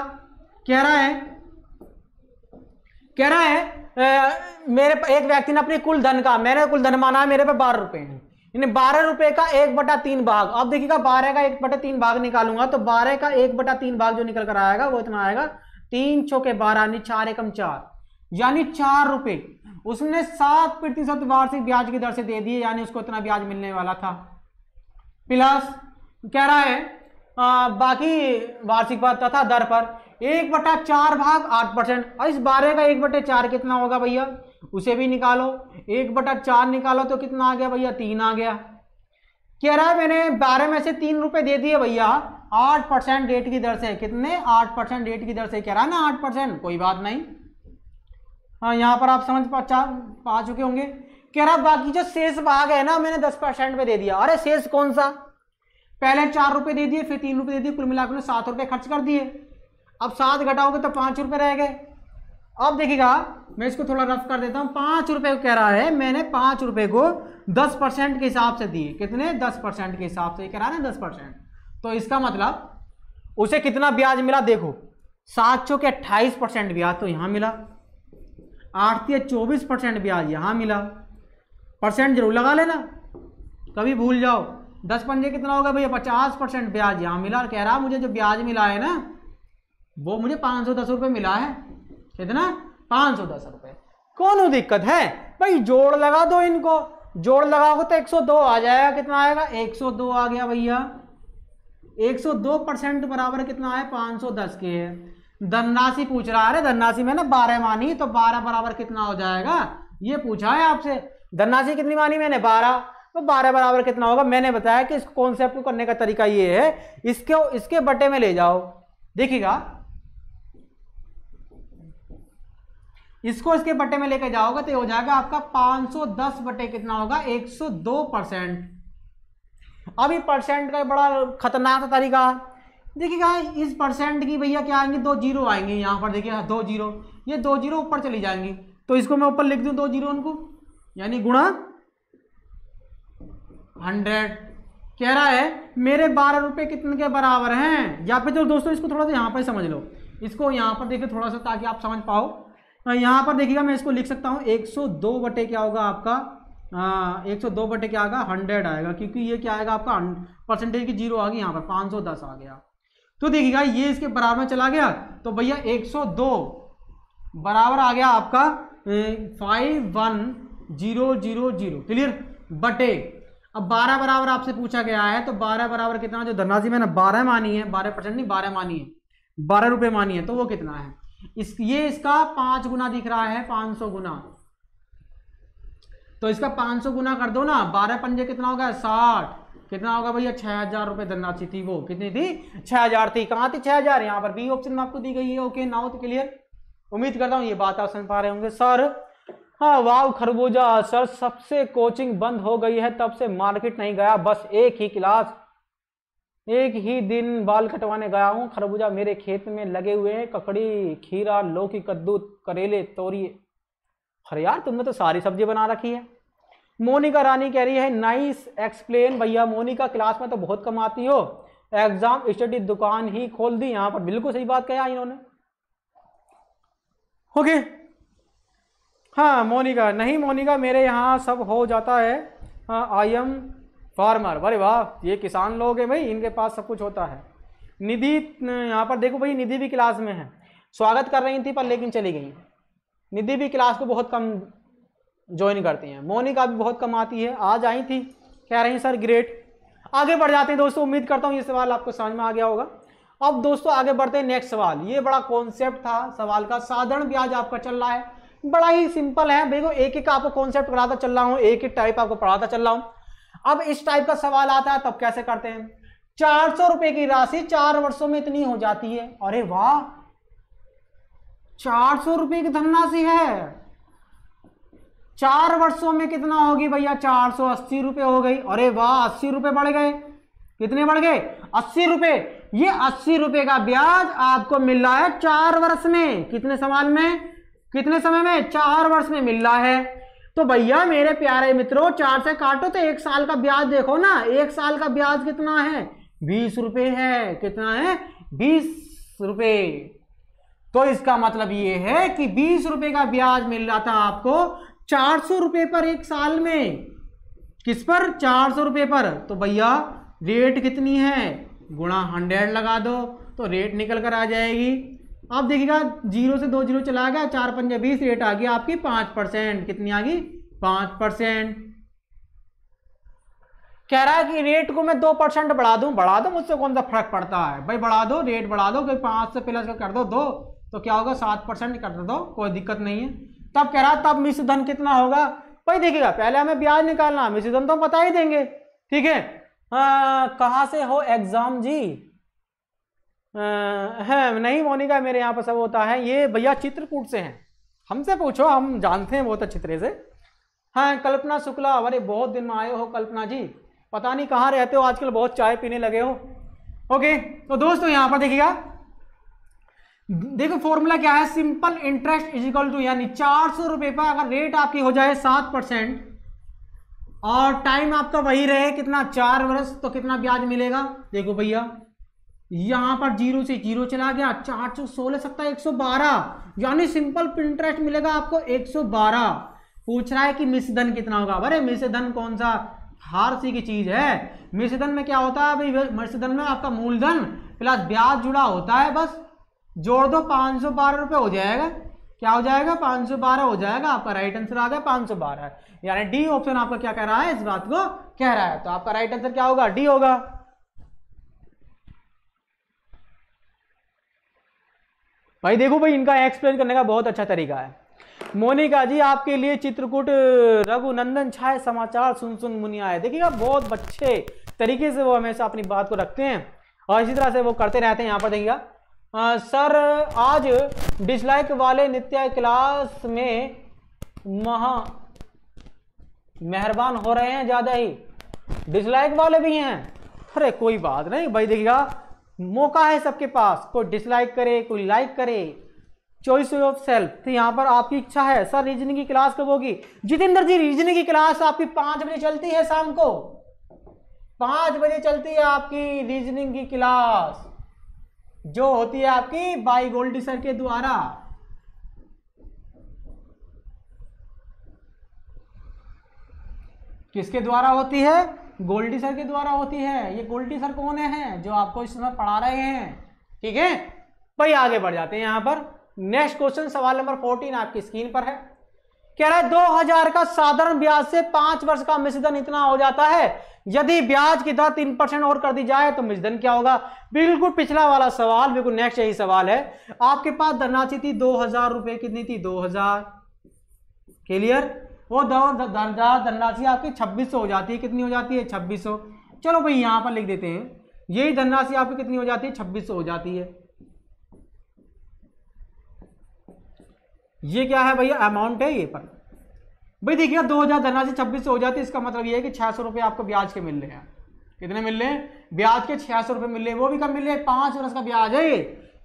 कह रहा है मेरे एक व्यक्ति ने अपने कुल धन का, मैंने कुल धन माना है मेरे पे 12 रुपए हैं, यानी 12 रुपए का 1/3 भाग। अब देखिएगा 12 का 1/3 भाग निकालूंगा तो 12 का 1/3 भाग जो निकल कर आएगा वो इतना आएगा 3 चौके 12 4 एकम 4, यानी 4 रुपए उसने 7% वार्षिक ब्याज की दर से दे दिए, यानी उसको इतना ब्याज मिलने वाला था। प्लस कह रहा है बाकी वार्षिक तथा दर पर 1/4 भाग 8%। और इस 12 का 1/4 कितना होगा भैया, उसे भी निकालो। 1/4 निकालो तो कितना आ गया भैया, 3 आ गया। कह रहा है मैंने 12 में से 3 रुपए दे दिए भैया 8% रेट की दर से। कितने, 8% रेट की दर से। कह रहा है ना 8%, कोई बात नहीं। हाँ यहां पर आप समझ पा चुके होंगे। कह रहा बाकी जो शेष भाग है ना मैंने 10% पे दे दिया। अरे शेष कौन सा, पहले 4 रुपए दे दिए, फिर 3 रुपए दे दिए, कुल मिलाकर 7 रुपए खर्च कर दिए। अब 7 घटाओगे तो 5 रुपए रह गए। अब देखिएगा मैं इसको थोड़ा रफ कर देता हूं। 5 रुपए को कह रहा है मैंने 5 रुपए को 10% के हिसाब से दिए। कितने, 10% के हिसाब से कह रहा है ना 10%। तो इसका मतलब उसे कितना ब्याज मिला, देखो 7 चौके 28% ब्याज तो यहां मिला, 8 या 24% ब्याज यहां मिला। परसेंट जरूर लगा लेना, कभी भूल जाओ। 10 पंजे कितना होगा भैया, 50% ब्याज यहां मिला। कह रहा मुझे जो ब्याज मिला है ना वो मुझे 510 रुपए मिला है। कितना, 510 रुपए। कौन दिक्कत है भाई, जोड़ लगा दो इनको, जोड़ लगाओगे तो 102 आ जाएगा। कितना आएगा, 102 आ गया भैया। 102% बराबर कितना है, 510 के है। धनराशि पूछ रहा है, धनराशि में ना 12 मानी तो 12 बराबर कितना हो जाएगा, ये पूछा है आपसे। धनराशि कितनी मानी मैंने, 12, तो 12 बराबर कितना होगा। मैंने बताया कि इस कॉन्सेप्ट को करने का तरीका ये है, इसके बटे में ले जाओ। देखिएगा इसको इसके बटे में लेके जाओगे तो हो जाएगा आपका 510 बटे कितना होगा, 102%। अभी परसेंट का बड़ा खतरनाक तरीका देखिएगा। इस परसेंट की भैया क्या आएंगे, 2 जीरो आएंगे यहां पर। देखिए 2 जीरो, ये 2 जीरो ऊपर चली जाएंगी तो इसको मैं ऊपर लिख दूं 2 जीरो उनको, यानी गुणा 100। कह रहा है मेरे 12 रुपए कितने के बराबर हैं। या फिर जो दोस्तों इसको थोड़ा सा यहां पर समझ लो, इसको यहां पर देखिए थोड़ा सा ताकि आप समझ पाओ। यहाँ पर देखिएगा मैं इसको लिख सकता हूँ 102 बटे क्या होगा आपका 102 बटे क्या आएगा 100 आएगा, क्योंकि ये क्या आएगा आपका परसेंटेज की 0 आ गई, यहाँ पर 510 आ गया। तो देखिएगा ये इसके बराबर में चला गया, तो भैया 102 बराबर आ गया आपका 51000, क्लियर, बटे अब 12 बराबर आपसे पूछा गया है, तो 12 बराबर कितना, जो धनराशि मैंने 12 मानी है, 12% नहीं 12 मानी है, 12 रुपये मानी है, तो वो कितना है, ये इसका 5 गुना दिख रहा है, 500 गुना, तो इसका 500 गुना कर दो ना, 12 पंजे कितना होगा 60, कितना होगा भैया 6000 रुपये धनराशि थी, वो कितनी थी 6000 थी। कहाँ थी 6000, यहाँ पर बी ऑप्शन में आपको दी गई है। ओके नाउ तो क्लियर, उम्मीद करता हूँ ये बात आप समझ पा रहे होंगे। सर हाँ वाव खरबूजा, सर सबसे कोचिंग बंद हो गई है, तब से मार्केट नहीं गया, बस एक ही क्लास, एक ही दिन बाल कटवाने गया हूँ। खरबूजा मेरे खेत में लगे हुए हैं, ककड़ी, खीरा, लौकी, कद्दू, करेले, तोरी। अरे यार तुमने तो सारी सब्जी बना रखी है। मोनिका रानी कह रही है नाइस एक्सप्लेन, भैया मोनिका क्लास में तो बहुत कम आती हो, एग्जाम स्टडी दुकान ही खोल दी। यहाँ पर बिल्कुल सही बात कहा इन्होंने। ओके हाँ मोनिका, नहीं मोनिका मेरे यहाँ सब हो जाता है, आई एम फार्मर। अरे वाह ये किसान लोग हैं भाई, इनके पास सब कुछ होता है। निधि यहाँ पर देखो भाई, निधि भी क्लास में है, स्वागत कर रही थी पर लेकिन चली गई। निधि भी क्लास को बहुत कम ज्वाइन करती हैं। मोनिका भी बहुत कम आती है, आज आई थी, कह रही हैं सर ग्रेट। आगे बढ़ जाते हैं दोस्तों, उम्मीद करता हूँ ये सवाल आपको समझ में आ गया होगा। अब दोस्तों आगे बढ़ते हैं नेक्स्ट सवाल। ये बड़ा कॉन्सेप्ट था सवाल का, साधारण ब्याज आपका चल रहा है, बड़ा ही सिंपल है। देखो एक एक आपको कॉन्सेप्ट कराता चल रहा हूँ, एक एक टाइप आपको पढ़ाता चल रहा हूँ। अब इस टाइप का सवाल आता है तब कैसे करते हैं। 400 रुपए की राशि 4 वर्षों में इतनी हो जाती है। अरे वाह 400 रुपए की धनराशि है, 4 वर्षों में कितना होगी भैया 480 रुपए हो गई। अरे वाह 80 रुपए बढ़ गए, कितने बढ़ गए 80 रुपए। ये 80 रुपए का ब्याज आपको मिल रहा है 4 वर्ष में, कितने सवाल में, कितने समय में 4 वर्ष में मिल रहा है। तो भैया मेरे प्यारे मित्रों 4 से काटो तो 1 साल का ब्याज देखो ना, 1 साल का ब्याज कितना है 20 रुपए है, कितना है 20 रुपए। तो इसका मतलब ये है कि 20 रुपए का ब्याज मिल रहा था आपको 400 रुपए पर 1 साल में। किस पर 400 रुपए पर। तो भैया रेट कितनी है, गुणा 100 लगा दो तो रेट निकल कर आ जाएगी। अब देखिएगा 0 से 2 0 चला गया, 4 पंजे 20, रेट आ गई आपकी 5%। कितनी आ गई 5%। कह रहा है कि रेट को मैं 2% बढ़ा दूं, बढ़ा दो, मुझसे कौन सा फर्क पड़ता है भाई, बढ़ा दो, रेट बढ़ा दो, कोई 5 से प्लस कर दो 2 तो क्या होगा 7% कर दो, कोई दिक्कत नहीं है। तब कह रहा तब मिश्र धन कितना होगा भाई। देखिएगा पहले हमें ब्याज निकालना, मिश्र धन तो हम बता ही देंगे, ठीक है। कहाँ से हो एग्जाम जी, है नहीं मोनिका मेरे यहाँ पर सब होता है। ये भैया चित्रकूट से हैं, हमसे पूछो हम जानते हैं बहुत अच्छी तरह से। हाँ कल्पना शुक्ला, अरे बहुत दिन में आए हो कल्पना जी, पता नहीं कहाँ रहते हो आजकल, बहुत चाय पीने लगे हो। ओके तो दोस्तों यहाँ पर देखिएगा, देखो फॉर्मूला क्या है, simple interest is equal to, यानी 400 रुपए पर अगर रेट आपकी हो जाए 7% और टाइम आपका वही रहे कितना 4 वर्ष, तो कितना ब्याज मिलेगा। देखो भैया यहां पर 0 से 0 चला गया, 416 सकता है 112, यानी सिंपल इंटरेस्ट मिलेगा आपको 112। पूछ रहा है कि मिश्र धन कितना होगा। अरे मिश्र धन कौन सा फारसी की चीज है, मिश्र धन में क्या होता है भाई, मिश्र धन में आपका मूलधन प्लस ब्याज जुड़ा होता है, बस जोड़ दो 512 रुपए हो जाएगा। क्या हो जाएगा 512 हो जाएगा, आपका राइट आंसर आ गया 512, यानी डी ऑप्शन आपका क्या कह रहा है, इस बात को कह रहा है। तो आपका राइट आंसर क्या होगा, डी होगा। भाई देखो भाई इनका एक्सप्लेन करने का बहुत अच्छा तरीका है। मोनिका जी आपके लिए चित्रकूट रघुनंदन छाए समाचार सुन सुन मुनि आए। देखिएगा बहुत अच्छे तरीके से वो हमेशा अपनी बात को रखते हैं और इसी तरह से वो करते रहते हैं। यहाँ पर देखिएगा सर आज डिसलाइक वाले नित्य क्लास में मेहरबान हो रहे हैं, ज्यादा ही डिसलाइक वाले भी हैं। अरे कोई बात नहीं भाई, देखिएगा मौका है सबके पास, कोई डिसलाइक करे कोई लाइक करे, चॉइस ऑफ सेल्फ। तो यहाँ पर आपकी इच्छा है सर रीजनिंग की क्लास कब होगी। जितेंद्र जी रीजनिंग की क्लास आपकी 5 बजे चलती है, शाम को 5 बजे चलती है आपकी रीजनिंग की क्लास, जो होती है आपकी बाई गोल्डी सर के द्वारा। किसके द्वारा होती है? गोल्डी सर के द्वारा होती है। ये गोल्डी सर कौन है? जो आपको इस समय पढ़ा रहे हैं। ठीक है भाई, आगे बढ़ जाते हैं यहां पर। नेक्स्ट क्वेश्चन सवाल नंबर 14 आपकी स्क्रीन पर है। कह रहा है 2000 का साधारण ब्याज से 5 वर्ष का मिश्रधन इतना हो जाता है, यदि ब्याज की दर 3% और कर दी जाए तो मिश्रधन क्या होगा? बिल्कुल पिछला वाला सवाल, बिल्कुल नेक्स्ट यही सवाल है। आपके पास धनराशि थी 2000 रुपए, कितनी थी? 2000। क्लियर? वो धनराशि आपकी 2600 हो जाती है। कितनी हो जाती है? 2600। चलो भाई यहां पर लिख देते हैं, यही धनराशि आपकी कितनी हो जाती है? 2600 हो जाती है। ये क्या है भैया? अमाउंट है ये पर। भाई देखिए 2000 धनराशि 2600 हो जाती है, इसका मतलब ये है कि 600 रुपये आपको ब्याज के मिल रहे हैं। कितने मिल रहे हैं? ब्याज के 600 रुपये मिल रहे हैं। वो भी कब मिल रहे हैं? 5 वर्ष का ब्याज है ये।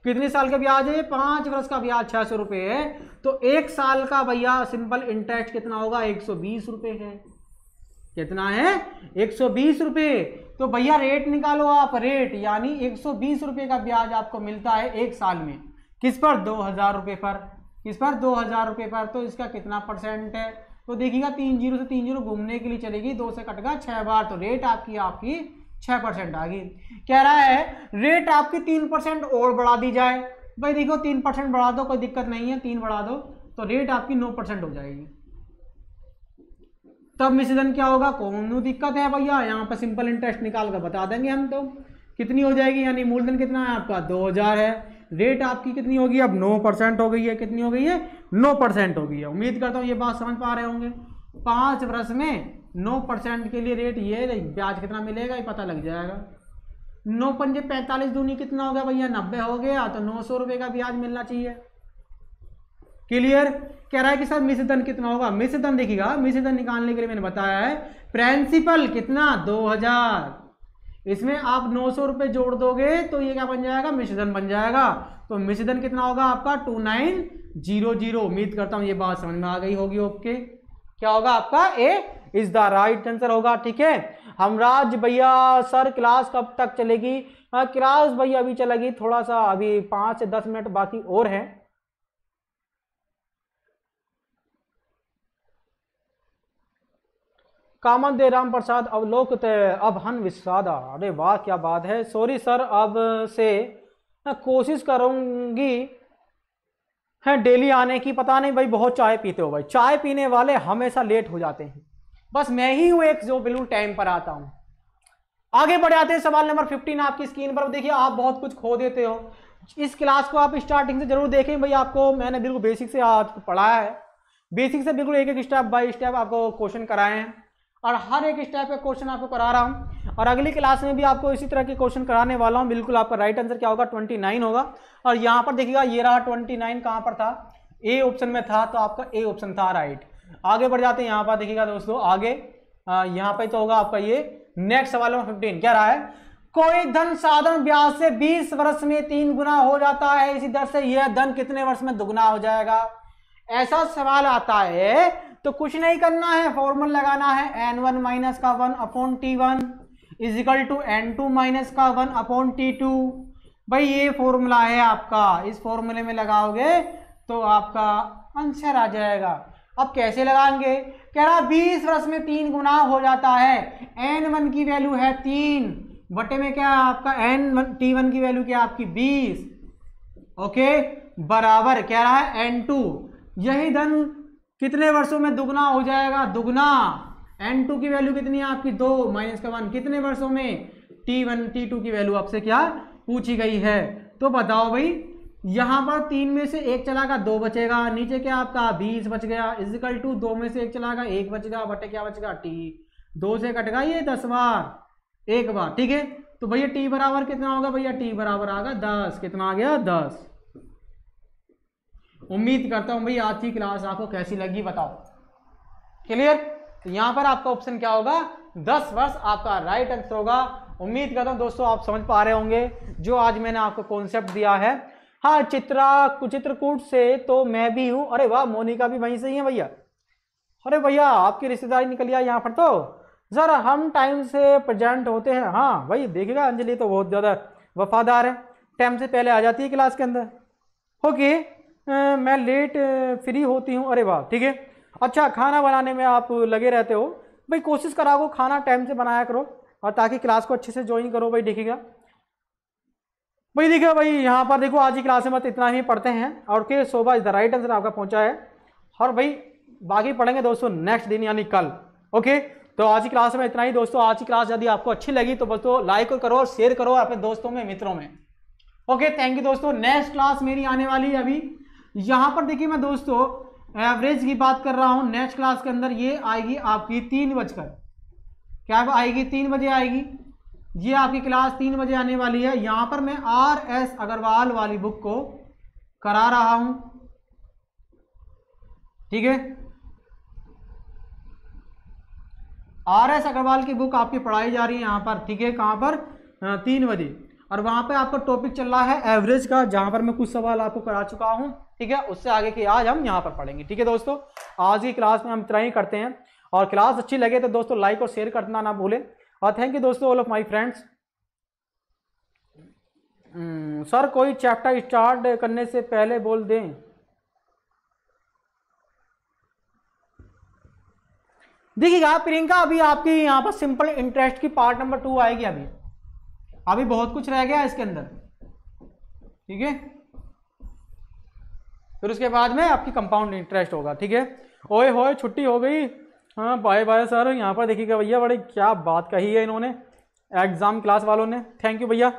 कितने साल का ब्याज है? 5 वर्ष का ब्याज 600 रुपये है। तो 1 साल का भैया सिंपल इंटरेस्ट कितना होगा? 120 रुपये है। कितना है? 120 रुपये। तो भैया रेट निकालो आप, रेट यानी 120 रुपये का ब्याज आपको मिलता है 1 साल में। किस पर? 2000 रुपये पर। किस पर? 2000 रुपये पर। तो इसका कितना परसेंट है? तो देखिएगा 3 जीरो से 3 जीरो घूमने के लिए चलेगी, 2 से कटेगा 6 बार, तो रेट आपकी 6% आ गई। कह रहा है रेट आपकी 3% और बढ़ा दी जाए। भाई देखो 3% बढ़ा दो, कोई दिक्कत नहीं है, 3 बढ़ा दो तो रेट आपकी 9% हो जाएगी। तब मिश्रधन क्या होगा? कौन दिक्कत है भैया, यहाँ पर सिंपल इंटरेस्ट निकाल कर बता देंगे हम। तो कितनी हो जाएगी? यानी मूलधन कितना है आपका? 2000 है। रेट आपकी कितनी होगी? अब 9% हो गई है। कितनी हो गई है? 9% हो गई है। उम्मीद करता हूँ ये बात समझ पा रहे होंगे। 5 वर्ष में 9% के लिए रेट ये ब्याज कितना मिलेगा ये पता लग जाएगा। 9 पंजे 45, दूनी कितना हो गया भैया? 90 हो गया। तो 900 रुपये का ब्याज मिलना चाहिए। क्लियर? कह रहा है कि सर मिश्रधन कितना होगा? मिश्रधन देखिएगा, मिश्रधन निकालने के लिए मैंने बताया है प्रिंसिपल कितना? 2000, इसमें आप 900 रुपये जोड़ दोगे तो ये क्या बन जाएगा? मिश्रधन बन जाएगा। तो मिश्रधन कितना होगा आपका? 2900। उम्मीद करता हूं ये बात समझ में आ गई होगी। ओके, क्या होगा आपका? ए इज द राइट आंसर होगा। ठीक है हमराज भैया, सर क्लास कब तक चलेगी? क्लास भैया अभी चलेगी थोड़ा सा, अभी 5 से 10 मिनट बाकी और है। कामन दे राम प्रसाद अवलोकते अब हन विषादा। अरे वाह क्या बात है। सॉरी सर, अब से कोशिश करूंगी है डेली आने की। पता नहीं भाई बहुत चाय पीते हो भाई, चाय पीने वाले हमेशा लेट हो जाते हैं। बस मैं ही हूं एक जो बिल्कुल टाइम पर आता हूं। आगे बढ़ जाते हैं सवाल नंबर 15 आपकी स्क्रीन पर। देखिए आप बहुत कुछ खो देते हो। इस क्लास को आप स्टार्टिंग से जरूर देखें भाई। आपको मैंने बिल्कुल बेसिक से आज पढ़ाया है। बेसिक से बिल्कुल एक एक स्टेप बाय स्टेप आपको क्वेश्चन कराए हैं और हर एक स्टेप का क्वेश्चन आपको करा रहा हूं। और अगली क्लास में भी आपको इसी तरह के क्वेश्चन कराने वाला हूं। बिल्कुल आपका राइट आंसर क्या होगा? 29 होगा। और यहाँ पर देखिएगा ये रहा 29 कहाँ पर था? ए ऑप्शन में था, तो आपका ए ऑप्शन था राइट। आगे बढ़ जाते हैं। यहाँ पर देखिएगा दोस्तों आगे यहाँ पर तो होगा आपका ये नेक्स्ट सवाल नंबर 15। क्या रहा है? कोई धन साधारण ब्याज से 20 वर्ष में 3 गुना हो जाता है, इसी दर से यह धन कितने वर्ष में दुगना हो जाएगा? ऐसा सवाल आता है तो कुछ नहीं करना है, फॉर्मूला लगाना है n1 माइनस का 1/t1 is equal to n2 minus का 1/t2। भाई ये फॉर्मूला है आपका, इस फॉर्मूले में लगाओगे तो आपका आंसर आ जाएगा। अब कैसे लगाएंगे? कह रहा 20 वर्ष में 3 गुना हो जाता है। n1 की वैल्यू है 3 बटे में क्या आपका t1 की वैल्यू क्या आपकी 20। ओके बराबर कह रहा है n2, यही धन कितने वर्षों में दुगना हो जाएगा? दुगना। n2 की वैल्यू कितनी है आपकी 2 माइनस का 1 कितने वर्षों में? t1 t2 की वैल्यू आपसे क्या पूछी गई है। तो बताओ भाई यहां पर 3 में से 1 चला गया 2 बचेगा, नीचे क्या आपका 20 बच गया इजिकल टू 2 में से 1 चला गया 1 बच गया बटे क्या बचेगा t। 2 से कट गया ये 10 बार 1 बार। ठीक है तो भैया t बराबर कितना होगा? भैया t बराबर आ गया 10। कितना आ गया? 10। उम्मीद करता हूं भाई आज की क्लास आपको कैसी लगी बताओ। क्लियर? तो यहां पर आपका ऑप्शन क्या होगा? 10 वर्ष आपका राइट आंसर होगा। उम्मीद करता हूं दोस्तों आप समझ पा रहे होंगे जो आज मैंने आपको कॉन्सेप्ट दिया है। हाँ चित्रकूट से तो मैं भी हूं। अरे वाह मोनिका भी वहीं से ही है भैया। अरे भैया आपकी रिश्तेदारी निकली है यहाँ पर। तो जरा हम टाइम से प्रेजेंट होते हैं। हाँ भाई देखिएगा अंजलि तो बहुत ज़्यादा वफादार है, टाइम से पहले आ जाती है क्लास के अंदर। ओके मैं लेट फ्री होती हूँ। अरे वाह ठीक है। अच्छा खाना बनाने में आप लगे रहते हो भाई कोशिश करा करो खाना टाइम से बनाया करो, और ताकि क्लास को अच्छे से ज्वाइन करो भाई। देखिएगा भाई, देखिए भाई यहाँ पर देखो आज की क्लास में बस इतना ही पढ़ते हैं, और के शोभा इज द राइट आंसर आपका पहुंचा है। और भाई बाकी पढ़ेंगे दोस्तों नेक्स्ट दिन यानी कल। ओके, तो आज की क्लास में इतना ही दोस्तों। आज की क्लास यदि आपको अच्छी लगी तो दोस्तों लाइक करो और शेयर करो अपने दोस्तों में, मित्रों में। ओके, थैंक यू दोस्तों। नेक्स्ट क्लास मेरी आने वाली है अभी। यहाँ पर देखिए मैं दोस्तों एवरेज की बात कर रहा हूँ। नेक्स्ट क्लास के अंदर ये आएगी आपकी 3 बजकर, क्या आएगी 3 बजे आएगी। ये आपकी क्लास 3 बजे आने वाली है। यहाँ पर मैं RS अग्रवाल वाली बुक को करा रहा हूँ, ठीक है। RS अग्रवाल की बुक आपकी पढ़ाई जा रही है यहाँ पर, ठीक है। कहाँ पर? 3 बजे। और वहाँ पे आपका टॉपिक चल रहा है एवरेज का, जहाँ पर मैं कुछ सवाल आपको करा चुका हूँ, ठीक है। उससे आगे की आज हम यहाँ पर पढ़ेंगे, ठीक है दोस्तों। आज की क्लास में हम इतना ही करते हैं, और क्लास अच्छी लगे तो दोस्तों लाइक और शेयर करना ना भूलें। और थैंक यू दोस्तों all of my friends. Sir कोई चैप्टर स्टार्ट करने से पहले बोल दें। देखिएगा प्रियंका, अभी आपकी यहाँ पर सिंपल इंटरेस्ट की पार्ट नंबर 2 आएगी। अभी बहुत कुछ रह गया है इसके अंदर, ठीक है। फिर उसके बाद में आपकी कंपाउंड इंटरेस्ट होगा, ठीक है। ओए होए छुट्टी हो गई। हाँ बाय बाय सर। यहाँ पर देखिएगा भैया, बड़ी क्या बात कही है इन्होंने एग्जाम क्लास वालों ने। थैंक यू भैया।